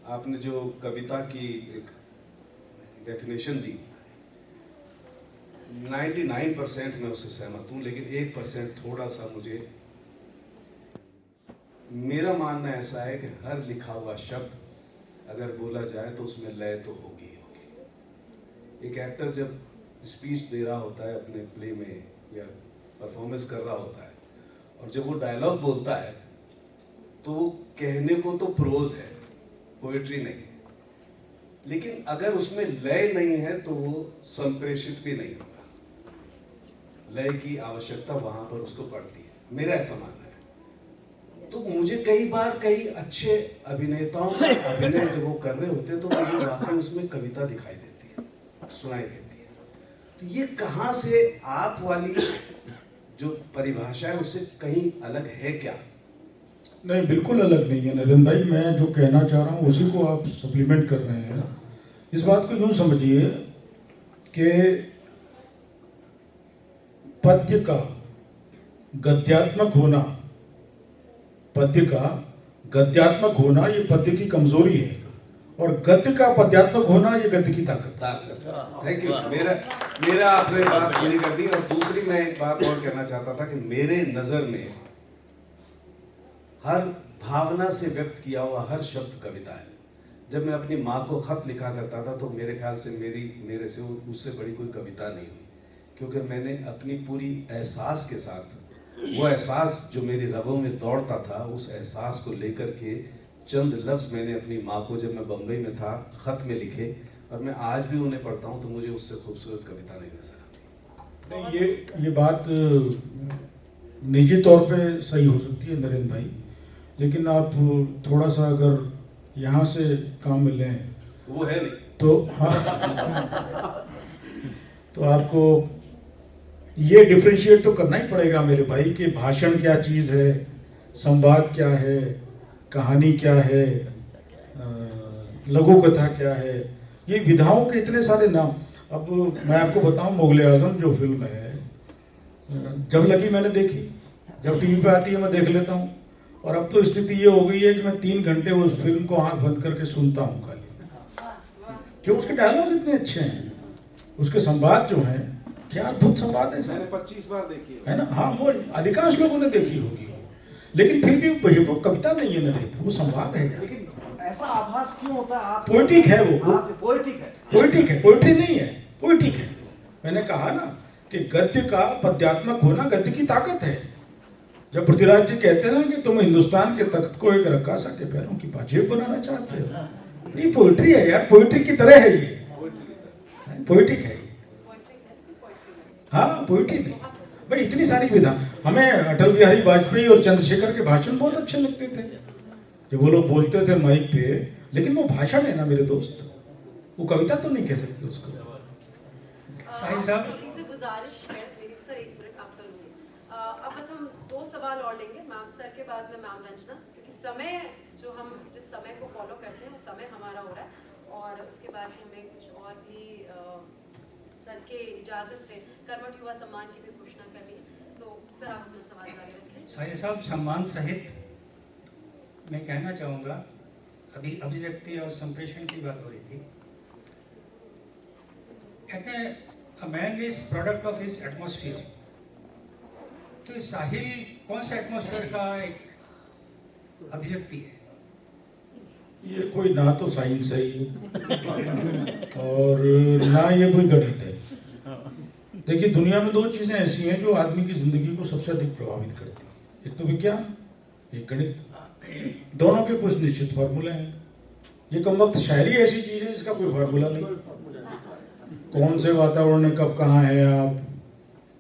आपने जो कविता की एक डेफिनेशन दी, 99% मैं उससे सहमत हूँ, लेकिन 1% थोड़ा सा मुझे, मेरा मानना ऐसा है कि हर लिखा हुआ शब्द अगर बोला जाए तो उसमें लय तो होगी ही होगी। एक एक्टर जब स्पीच दे रहा होता है अपने प्ले में या परफॉर्मेंस कर रहा होता है, और जब वो डायलॉग बोलता है तो वो कहने को तो प्रोज है, पोएट्री नहीं है, लेकिन अगर उसमें लय नहीं है तो वो संप्रेषित भी नहीं होता। लय की आवश्यकता वहां पर उसको पड़ती है, मेरा ऐसा मानना है। तो मुझे कई बार कई अच्छे अभिनेताओं का अभिनय जब वो कर रहे होते हैं तो मुझे वाकई उसमें कविता दिखाई देती है, सुनाई देती है। तो ये कहाँ से आप वाली जो परिभाषा है उससे कहीं अलग है क्या? नहीं, बिल्कुल अलग नहीं है नरेंद्र भाई। मैं जो कहना चाह रहा हूँ उसी को आप सप्लीमेंट कर रहे हैं। इस बात को यूँ समझिए कि पद्य का गद्यात्मक होना, पद्य का गद्यात्मक होना ये पद्य की कमजोरी है, और गद्य का पद्यात्मक होना ये गद्य की ताकत है। Thank you. मेरा आपने बात पूरी कर दी। और दूसरी मैं एक बात और कहना चाहता था कि मेरे नजर में हर भावना से व्यक्त किया हुआ हर शब्द कविता है। जब मैं अपनी माँ को खत लिखा करता था तो मेरे ख्याल से मेरे से उससे बड़ी कोई कविता नहीं हुई, क्योंकि मैंने अपनी पूरी एहसास के साथ, वो एहसास जो मेरी रगों में दौड़ता था, उस एहसास को लेकर के चंद लफ्ज़ मैंने अपनी माँ को, जब मैं बम्बई में था, ख़त में लिखे, और मैं आज भी उन्हें पढ़ता हूँ तो मुझे उससे खूबसूरत कविता नहीं नजर आती। नहीं, ये बात निजी तौर पे सही हो सकती है नरेंद्र भाई, लेकिन आप थोड़ा सा अगर यहाँ से काम में लें वो है नहीं। तो हाँ, तो आपको ये डिफरेंशिएट तो करना ही पड़ेगा मेरे भाई कि भाषण क्या चीज़ है, संवाद क्या है, कहानी क्या है, लघु कथा क्या है, ये विधाओं के इतने सारे नाम। अब मैं आपको बताऊं, मुगल आजम जो फिल्म है, जब लगी मैंने देखी, जब टीवी पे आती है मैं देख लेता हूँ, और अब तो स्थिति ये हो गई है कि मैं 3 घंटे उस फिल्म को आंख बंद करके सुनता हूँ खाली, क्योंकि उसके डायलॉग इतने अच्छे हैं, उसके संवाद जो हैं, क्या अद्भुत संवाद है मैंने सर, 25 बार देखी है ना। हाँ, वो अधिकांश लोगों ने देखी होगी, लेकिन फिर भी वो कविता नहीं है नरेंद्र, वो संवाद है। लेकिन ऐसा आभास क्यों होता है? आप पोइटिक है वो, पोइटिक है, पोइटिक है, पोइट्री नहीं है, पोइटिक है। मैंने कहा ना कि गद्य का पद्यात्मक होना गद्य की ताकत है। जब पृथ्वीराज जी कहते हैं ना कि तुम हिंदुस्तान के तख्त को एक रक्कासा के पैरों की पाजेब बनाना चाहते हो, तो ये पोइट्री है यार, पोइट्री की तरह है ये, पोइटिक है। हाँ, पोइट्री नहीं भाई, इतनी सारी विधा। हमें अटल बिहारी वाजपेयी और चंद्रशेखर के भाषण बहुत अच्छे लगते थे, जब वो लोग बोलते थे माइक पे, लेकिन वो भाषण है ना मेरे दोस्त, वो कविता तो नहीं कह सकते उसको। साहिल साहब, सभी से गुजारिश है मेरी, सर 1 मिनट आप कर लूँगी। अब बस हम 2 सवाल और लेंगे, मैम सर के बाद में मैम रंजना, क्योंकि समय जो हम जिस समय को फॉलो करते हैं वो समय हमारा हो रहा है, और उसके बाद हमें कुछ और भी सर के इजाज़त से कर्मठ युवा सम्मान की भी घोषणा करनी है। तो सर आप अपना सवाल जारी रखें। साहिल साहब, सम्मान सहित मैं कहना चाहूँगा, अभी अभिव्यक्ति और संप्रेषण की बात हो रही थी। कहते हैं a man is product of his atmosphere. तो साहिल कौन सा एटमॉस्फेयर का एक अभिव्यक्ति है? ये कोई ना तो साइंस है ये, और ना ये कोई गणित है। देखिए, दुनिया में 2 चीज़ें ऐसी हैं जो आदमी की ज़िंदगी को सबसे अधिक प्रभावित करती हैं, एक तो विज्ञान, एक गणित। दोनों के कुछ निश्चित फार्मूले हैं। ये कमबख्त शायरी ऐसी चीज़ है जिसका कोई फार्मूला नहीं। कौन से वातावरण में कब कहाँ है आप,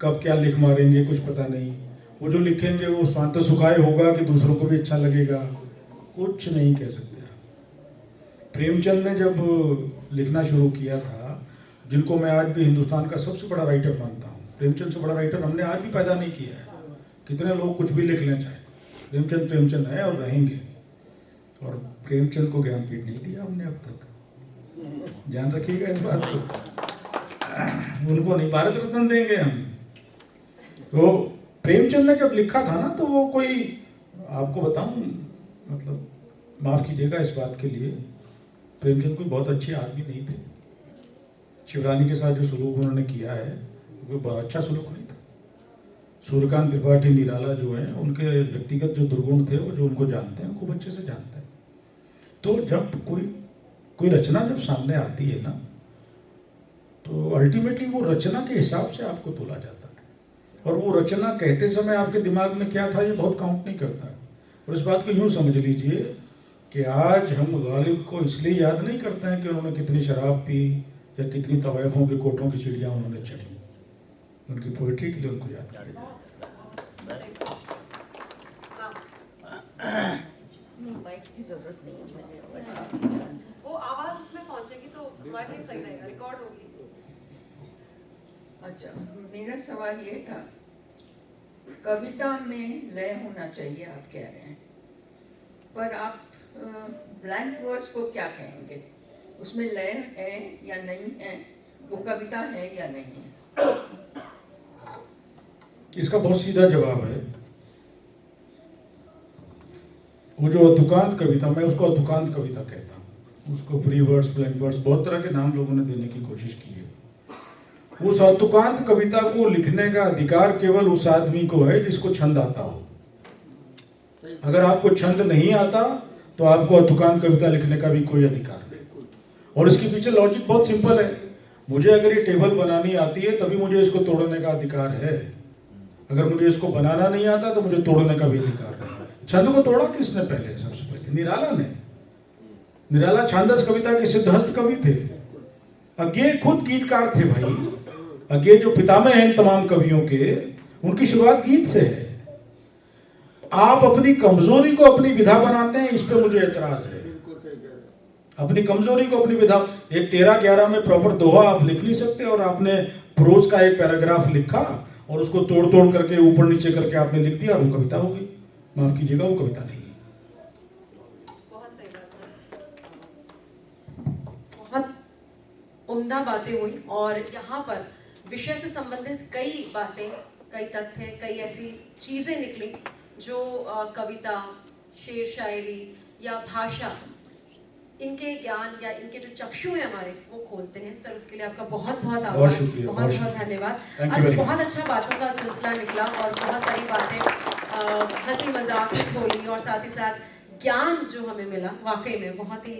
कब क्या लिख मारेंगे कुछ पता नहीं। वो जो लिखेंगे वो स्वांत सुखाए होगा कि दूसरों को भी अच्छा लगेगा, कुछ नहीं कह सकते आप। प्रेमचंद ने जब लिखना शुरू किया था, जिनको मैं आज भी हिंदुस्तान का सबसे बड़ा राइटर मानता हूँ, प्रेमचंद से बड़ा राइटर हमने आज भी पैदा नहीं किया है। कितने लोग कुछ भी लिख लें चाहे, प्रेमचंद प्रेमचंद है और रहेंगे। और प्रेमचंद को ज्ञानपीठ नहीं दिया हमने अब तक, ध्यान रखिएगा इस बात को। उनको नहीं भारत रत्न देंगे हम। तो प्रेमचंद ने जब लिखा था ना, तो वो कोई, आपको बताऊं, मतलब माफ़ कीजिएगा इस बात के लिए, प्रेमचंद कोई बहुत अच्छे आदमी नहीं थे। शिवरानी के साथ जो सलूक उन्होंने किया है वो बहुत अच्छा सलूक नहीं था। सूर्यकांत त्रिपाठी निराला जो हैं, उनके व्यक्तिगत जो दुर्गुण थे वो जो उनको जानते हैं, खूब अच्छे से जानते हैं। तो जब कोई रचना जब सामने आती है ना, तो अल्टीमेटली वो रचना के हिसाब से आपको तोला जाता है, और वो रचना कहते समय आपके दिमाग में क्या था ये बहुत काउंट नहीं करता है। और इस बात को यूँ समझ लीजिए कि आज हम गालिब को इसलिए याद नहीं करते हैं कि उन्होंने कितनी शराब पी या कितनी तवायफों के कोठों की सीढ़ियाँ उन्होंने चढ़ी, उनकी पोइट्री के लिए उनको याद किया जाए। की जरूरत नहीं है मुझे, वो आवाज उसमें पहुंचेगी तो हमारे लिए सही रहेगा, रिकॉर्ड होगी। अच्छा, मेरा सवाल ये था, कविता में लय होना चाहिए आप कह रहे हैं, पर आप ब्लैंक वर्स को क्या कहेंगे? उसमें लय है या नहीं है? वो कविता है या नहीं है? इसका बहुत सीधा जवाब है। वो जो अधुकांत कविता, मैं उसको अधुकांत कविता कहता हूँ, उसको फ्री वर्ड्स, ब्लैंक वर्ड्स, बहुत तरह के नाम लोगों ने देने की कोशिश की है। उस अधुकांत कविता को लिखने का अधिकार केवल उस आदमी को है जिसको छंद आता हो। अगर आपको छंद नहीं आता तो आपको अधुकांत कविता लिखने का भी कोई अधिकार नहीं। और इसके पीछे लॉजिक बहुत सिंपल है। मुझे अगर ये टेबल बनानी आती है तभी मुझे इसको तोड़ने का अधिकार है, अगर मुझे इसको बनाना नहीं आता तो मुझे तोड़ने का भी अधिकार है। छंद को तोड़ा किसने पहले? सबसे पहले निराला ने। निराला छांदस कविता के सिद्धहस्त कवि थे। अज्ञे खुद गीतकार थे भाई। अज्ञे जो पितामह हैं तमाम कवियों के, उनकी शुरुआत गीत से है। आप अपनी कमजोरी को अपनी विधा बनाते हैं, इस पे मुझे एतराज है। अपनी कमजोरी को अपनी विधा, एक 13-11 में प्रॉपर दोहा आप लिख नहीं सकते, और आपने प्रोज का एक पैराग्राफ लिखा और उसको तोड़ तोड़ करके ऊपर नीचे करके आपने लिख दिया, वो कविता हो गई। माफ कीजिएगा, वो कविता नहीं है। बहुत सही बात है, बहुत उम्दा बातें हुई, और यहाँ पर विषय से संबंधित कई बातें, कई तथ्य, कई ऐसी चीजें निकली जो कविता, शेर शायरी या भाषा, इनके ज्ञान या इनके जो चक्षु हैं हमारे, वो खोलते हैं। सर, उसके लिए आपका बहुत बहुत आभार, बहुत बहुत धन्यवाद। आज बहुत अच्छा बातों का सिलसिला निकला और बहुत सारी बातें हंसी मजाक में खोली, और साथ ही साथ ज्ञान जो हमें मिला, वाकई में बहुत ही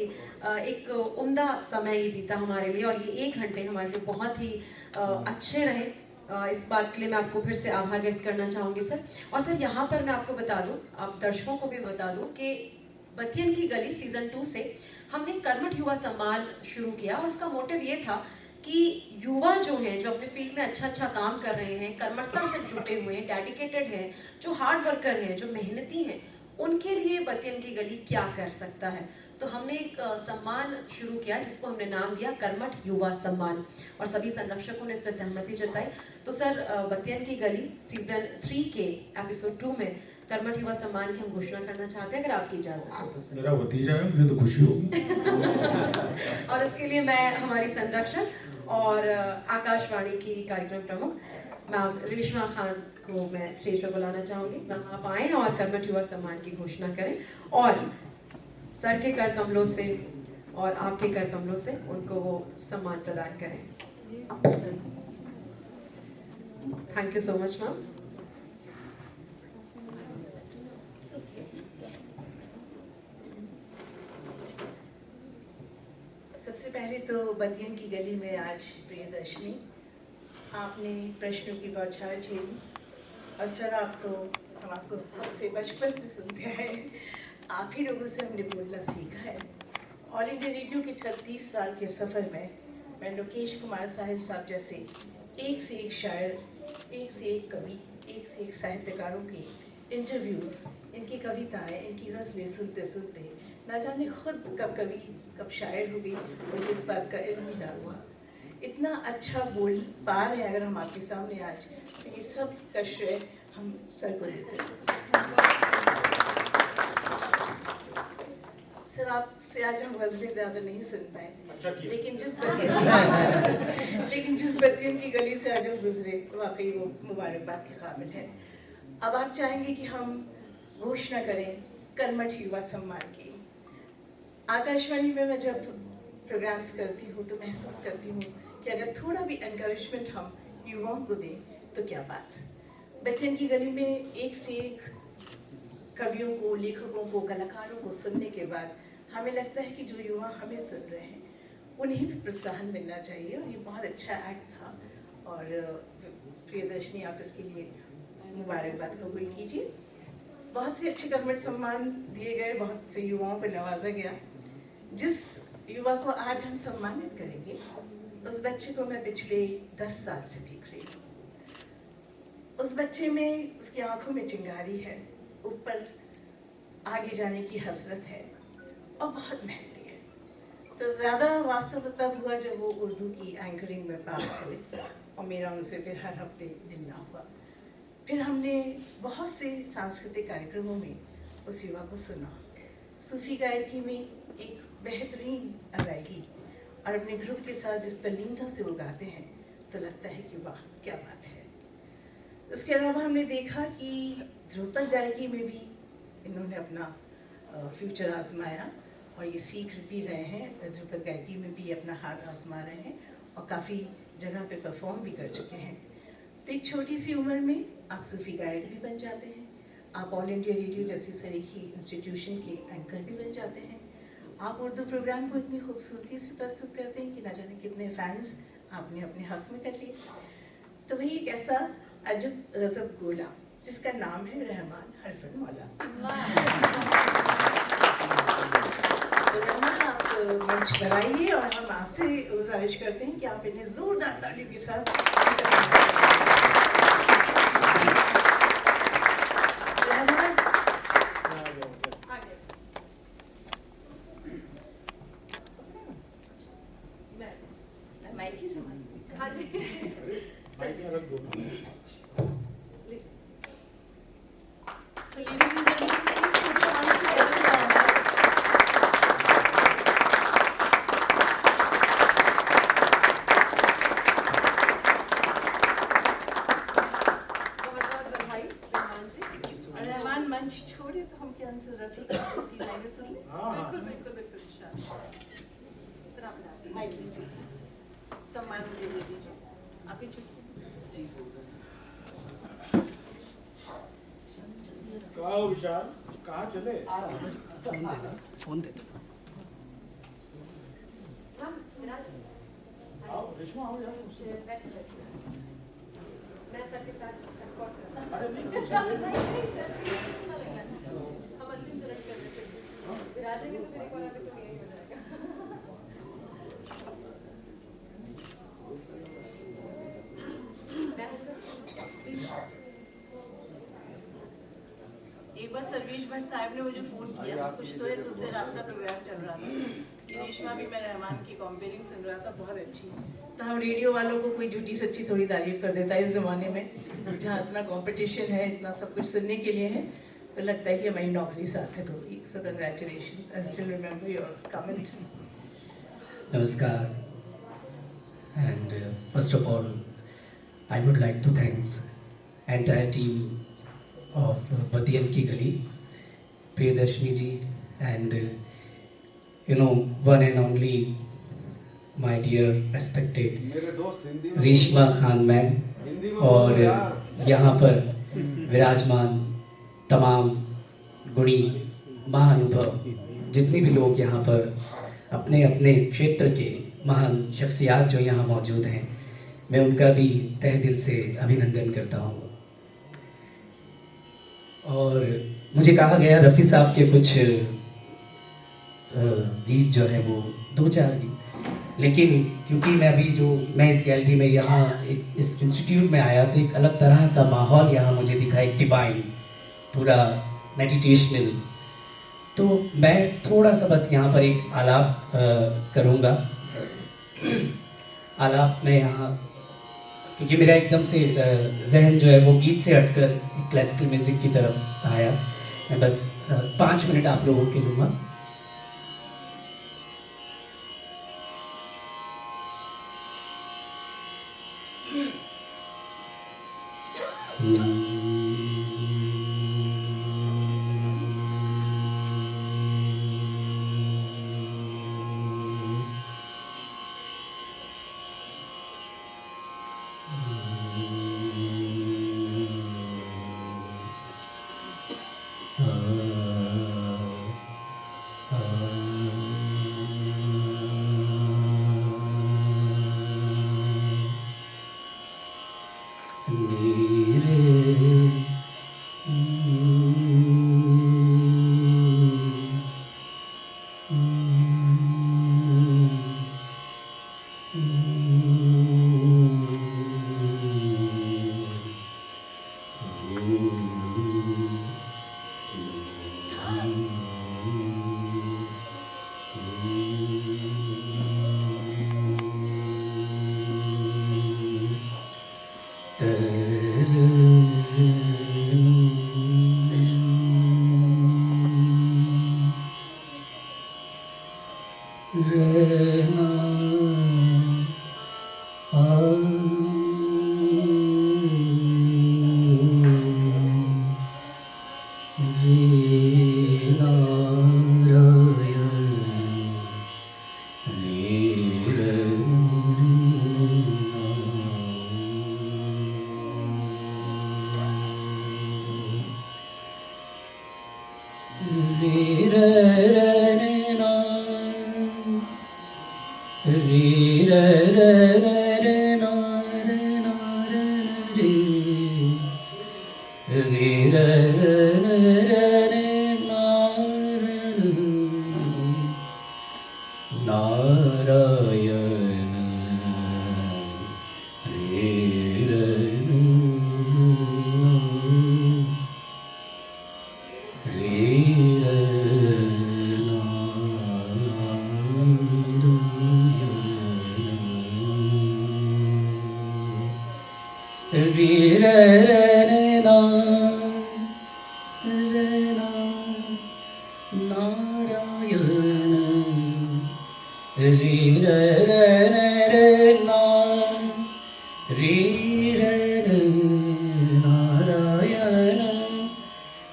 एक उम्दा समय ही बीता हमारे लिए, और ये 1 घंटे हमारे लिए बहुत ही अच्छे रहे। इस बात के लिए मैं आपको फिर से आभार व्यक्त करना चाहूँगी सर। और सर, यहाँ पर मैं आपको बता दूँ, आप दर्शकों को भी बता दूँ कि बतियन की गली सीजन 2 से हमने कर्मठ युवा सम्मान शुरू किया, और उसका मोटिव ये था कि युवा जो हैं, जो अपने फील्ड में अच्छा काम कर रहे हैं, कर्मठता से जुटे हुए हैं, डेडिकेटेड हैं, जो हार्ड वर्कर हैं, जो मेहनती हैं, उनके लिए बतियन की गली क्या कर सकता है। तो हमने एक सम्मान शुरू किया जिसको हमने नाम दिया कर्मठ युवा सम्मान, और सभी संरक्षकों ने इस पर सहमति जताई। तो सर, बतियन की गली सीजन 3 के एपिसोड 2 में कर्मठ युवा सम्मान की हम घोषणा करना चाहते हैं, अगर आपकी इजाजत हो तो सर। मेरा भतीजा है, मुझे तो खुशी होगी। और इसके लिए मैं हमारी संरक्षक और आकाशवाणी की कार्यक्रम प्रमुख मैम रेशमा खान को मैं स्टेज पर बुलाना चाहूँगी। मैम, आप आएँ और कर्मठ युवा सम्मान की घोषणा करें, और सर के कर कमलों से और आपके कर कमलों से उनको वो सम्मान प्रदान करें। Thank you so much ma'am. सबसे पहले तो बतियन की गली में आज प्रियदर्शनी, आपने प्रश्नों की बौछार झेली, और सर आप तो हम आपको से बचपन से सुनते आए हैं, आप ही लोगों से हमने बोलना सीखा है। ऑल इंडिया रेडियो के 36 साल के सफ़र में मैं लोकेश कुमार साहिल साहब जैसे एक से एक शायर, एक से एक कवि, एक से एक साहित्यकारों के इंटरव्यूज़, इनकी कविताएं, इनकी गज़लें सुनते सुनते ना जाने खुद कब कवि कब शायर हो गई, मुझे इस बात का इल्म ही ना हुआ। इतना अच्छा बोल पा रहे हैं अगर हम आपके सामने आज, तो ये सब का श्रेय हम सर को देते हैं। सर, आपसे आज हम गज़लें ज़्यादा नहीं सुन पाए, लेकिन जिस बतियन की गली से आज हम गुजरे, वाकई वो मुबारकबाद के काबिल है। अब आप चाहेंगे कि हम घोषणा करें कर्मठ युवा सम्मान की। आकाशवाणी में मैं जब प्रोग्राम्स करती हूँ तो महसूस करती हूँ कि अगर थोड़ा भी एनकरेजमेंट हम युवाओं को दें तो क्या बात। बतियन की गली में एक से एक कवियों को, लेखकों को, कलाकारों को सुनने के बाद हमें लगता है कि जो युवा हमें सुन रहे हैं उन्हें भी प्रोत्साहन मिलना चाहिए, और ये बहुत अच्छा एक्ट था। और प्रियदर्शनी, आप इसके लिए मुबारकबाद कबूल कीजिए। बहुत से अच्छे कर्मठ सम्मान दिए गए, बहुत से युवाओं को नवाजा गया। जिस युवा को आज हम सम्मानित करेंगे, उस बच्चे को मैं पिछले 10 साल से देख रही हूँ। उस बच्चे में, उसकी आंखों में चिंगारी है, ऊपर आगे जाने की हसरत है, और बहुत मेहनती है। तो ज़्यादा वास्ता तो तब हुआ जब वो उर्दू की एंकरिंग में पास हुए, और मेरा उनसे फिर हर हफ्ते मिलना हुआ। फिर हमने बहुत से सांस्कृतिक कार्यक्रमों में उस युवा को सुना। सूफी गायकी में एक बेहतरीन अदायगी, और अपने ग्रुप के साथ जिस तल्लीनता से वो गाते हैं, तो लगता है कि वाह क्या बात है। उसके अलावा हमने देखा कि ध्रुपद गायकी में भी इन्होंने अपना फ्यूचर आजमाया, और ये सीख भी रहे हैं, ध्रुपद गायकी में भी अपना हाथ आजमा रहे हैं, और काफ़ी जगह पे परफॉर्म भी कर चुके हैं। तो एक छोटी सी उम्र में आप सूफी गायक भी बन जाते हैं, आप ऑल इंडिया रेडियो जैसी सरीखी इंस्टीट्यूशन के एंकर भी बन जाते हैं, आप उर्दू प्रोग्राम को इतनी खूबसूरती से प्रस्तुत करते हैं कि ना जाने कितने फैंस आपने अपने हक में कर लिए। तो वही एक ऐसा अजब गजब गोला जिसका नाम है रहमान हरफन मौला। तो रहमान, आप मंच पर आइए, और हम आपसे गुजारिश करते हैं कि आप इन्हें जोरदार तालियों के साथ रहमान, अंसुल रफी की 3 लाइनें सुन लें? बिल्कुल बिल्कुल बिल्कुल इंशाल्लाह। सर आप बताइए। माइक लीजिए, सम्मान मुझे दे दीजिए। आप ही चुप कहाँ हो विशाल, कहाँ चले? फोन दे मैम विराज आओ रेशमा, आओ यार मुझसे। मैं सर के साथ एस्कॉर्ट कर रहा हूँ। अरे नहीं, नहीं, सर, अच्छा लगा। हम अंतिम चरण कर रहे थे। विराजेंगे तो फिर एक और एपिसोड यही हो जाएगा। एक बार सर्वेश भट्ट साहब ने मुझे फ़ोन किया, कुछ तो है तुझसे राब्ता प्रोग्राम चल रहा था कि रेशमा भी मैं रहमान की कॉम्पेयरिंग सुन रहा था, बहुत अच्छी। तो हम रेडियो वालों को कोई झूठी सच्ची थोड़ी तारीफ कर देता है इस ज़माने में, जहाँ इतना कंपटीशन है, इतना सब कुछ सुनने के लिए है, तो लगता है कि हमारी नौकरी सार्थक होगी। सो congratulations, I still remember your comment. Namaskar, and first of all, I would like to thanks entire team of Badiyan Ki Gali, Priyadarshini ji, and one and only my dear respected Reshma Khan ma'am, और यहाँ पर विराजमान तमाम गुणी महानुभव जितने भी लोग यहाँ पर अपने अपने क्षेत्र के महान शख्सियात जो यहाँ मौजूद हैं, मैं उनका भी तहे दिल से अभिनंदन करता हूँ। और मुझे कहा गया रफ़ी साहब के कुछ गीत जो है वो 2-4 गीत, लेकिन क्योंकि मैं इस गैलरी में यहाँ इस इंस्टीट्यूट में आया तो एक अलग तरह का माहौल यहाँ मुझे दिखा, एक डिवाइन, पूरा मेडिटेशनल। तो मैं थोड़ा सा बस यहाँ पर एक आलाप करूँगा। आलाप में यहाँ, क्योंकि मेरा एकदम से जहन जो है वो गीत से हटकर क्लासिकल म्यूज़िक की तरफ आया, मैं बस 5 मिनट आप लोगों के लूँगा।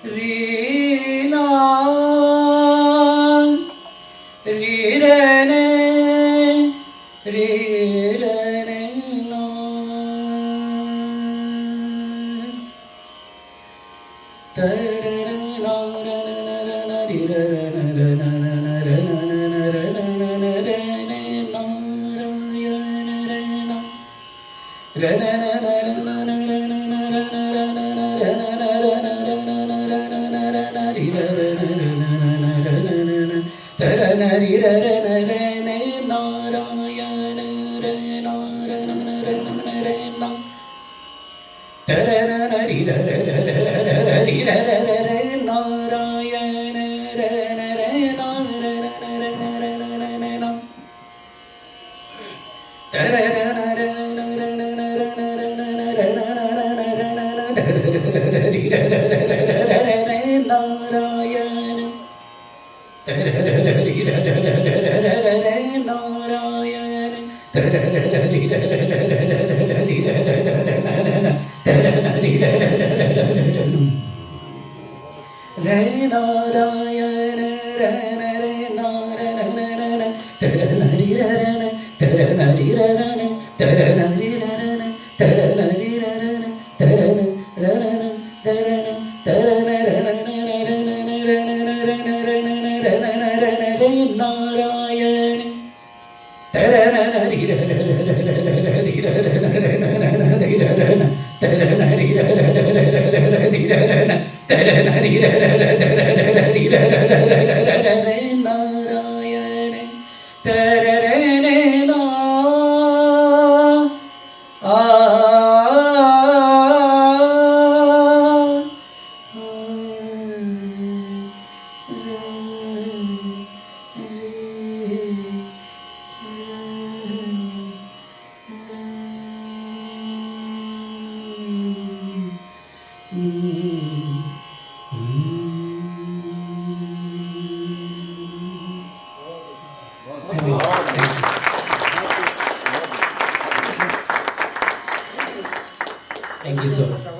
Rina Thank you so much.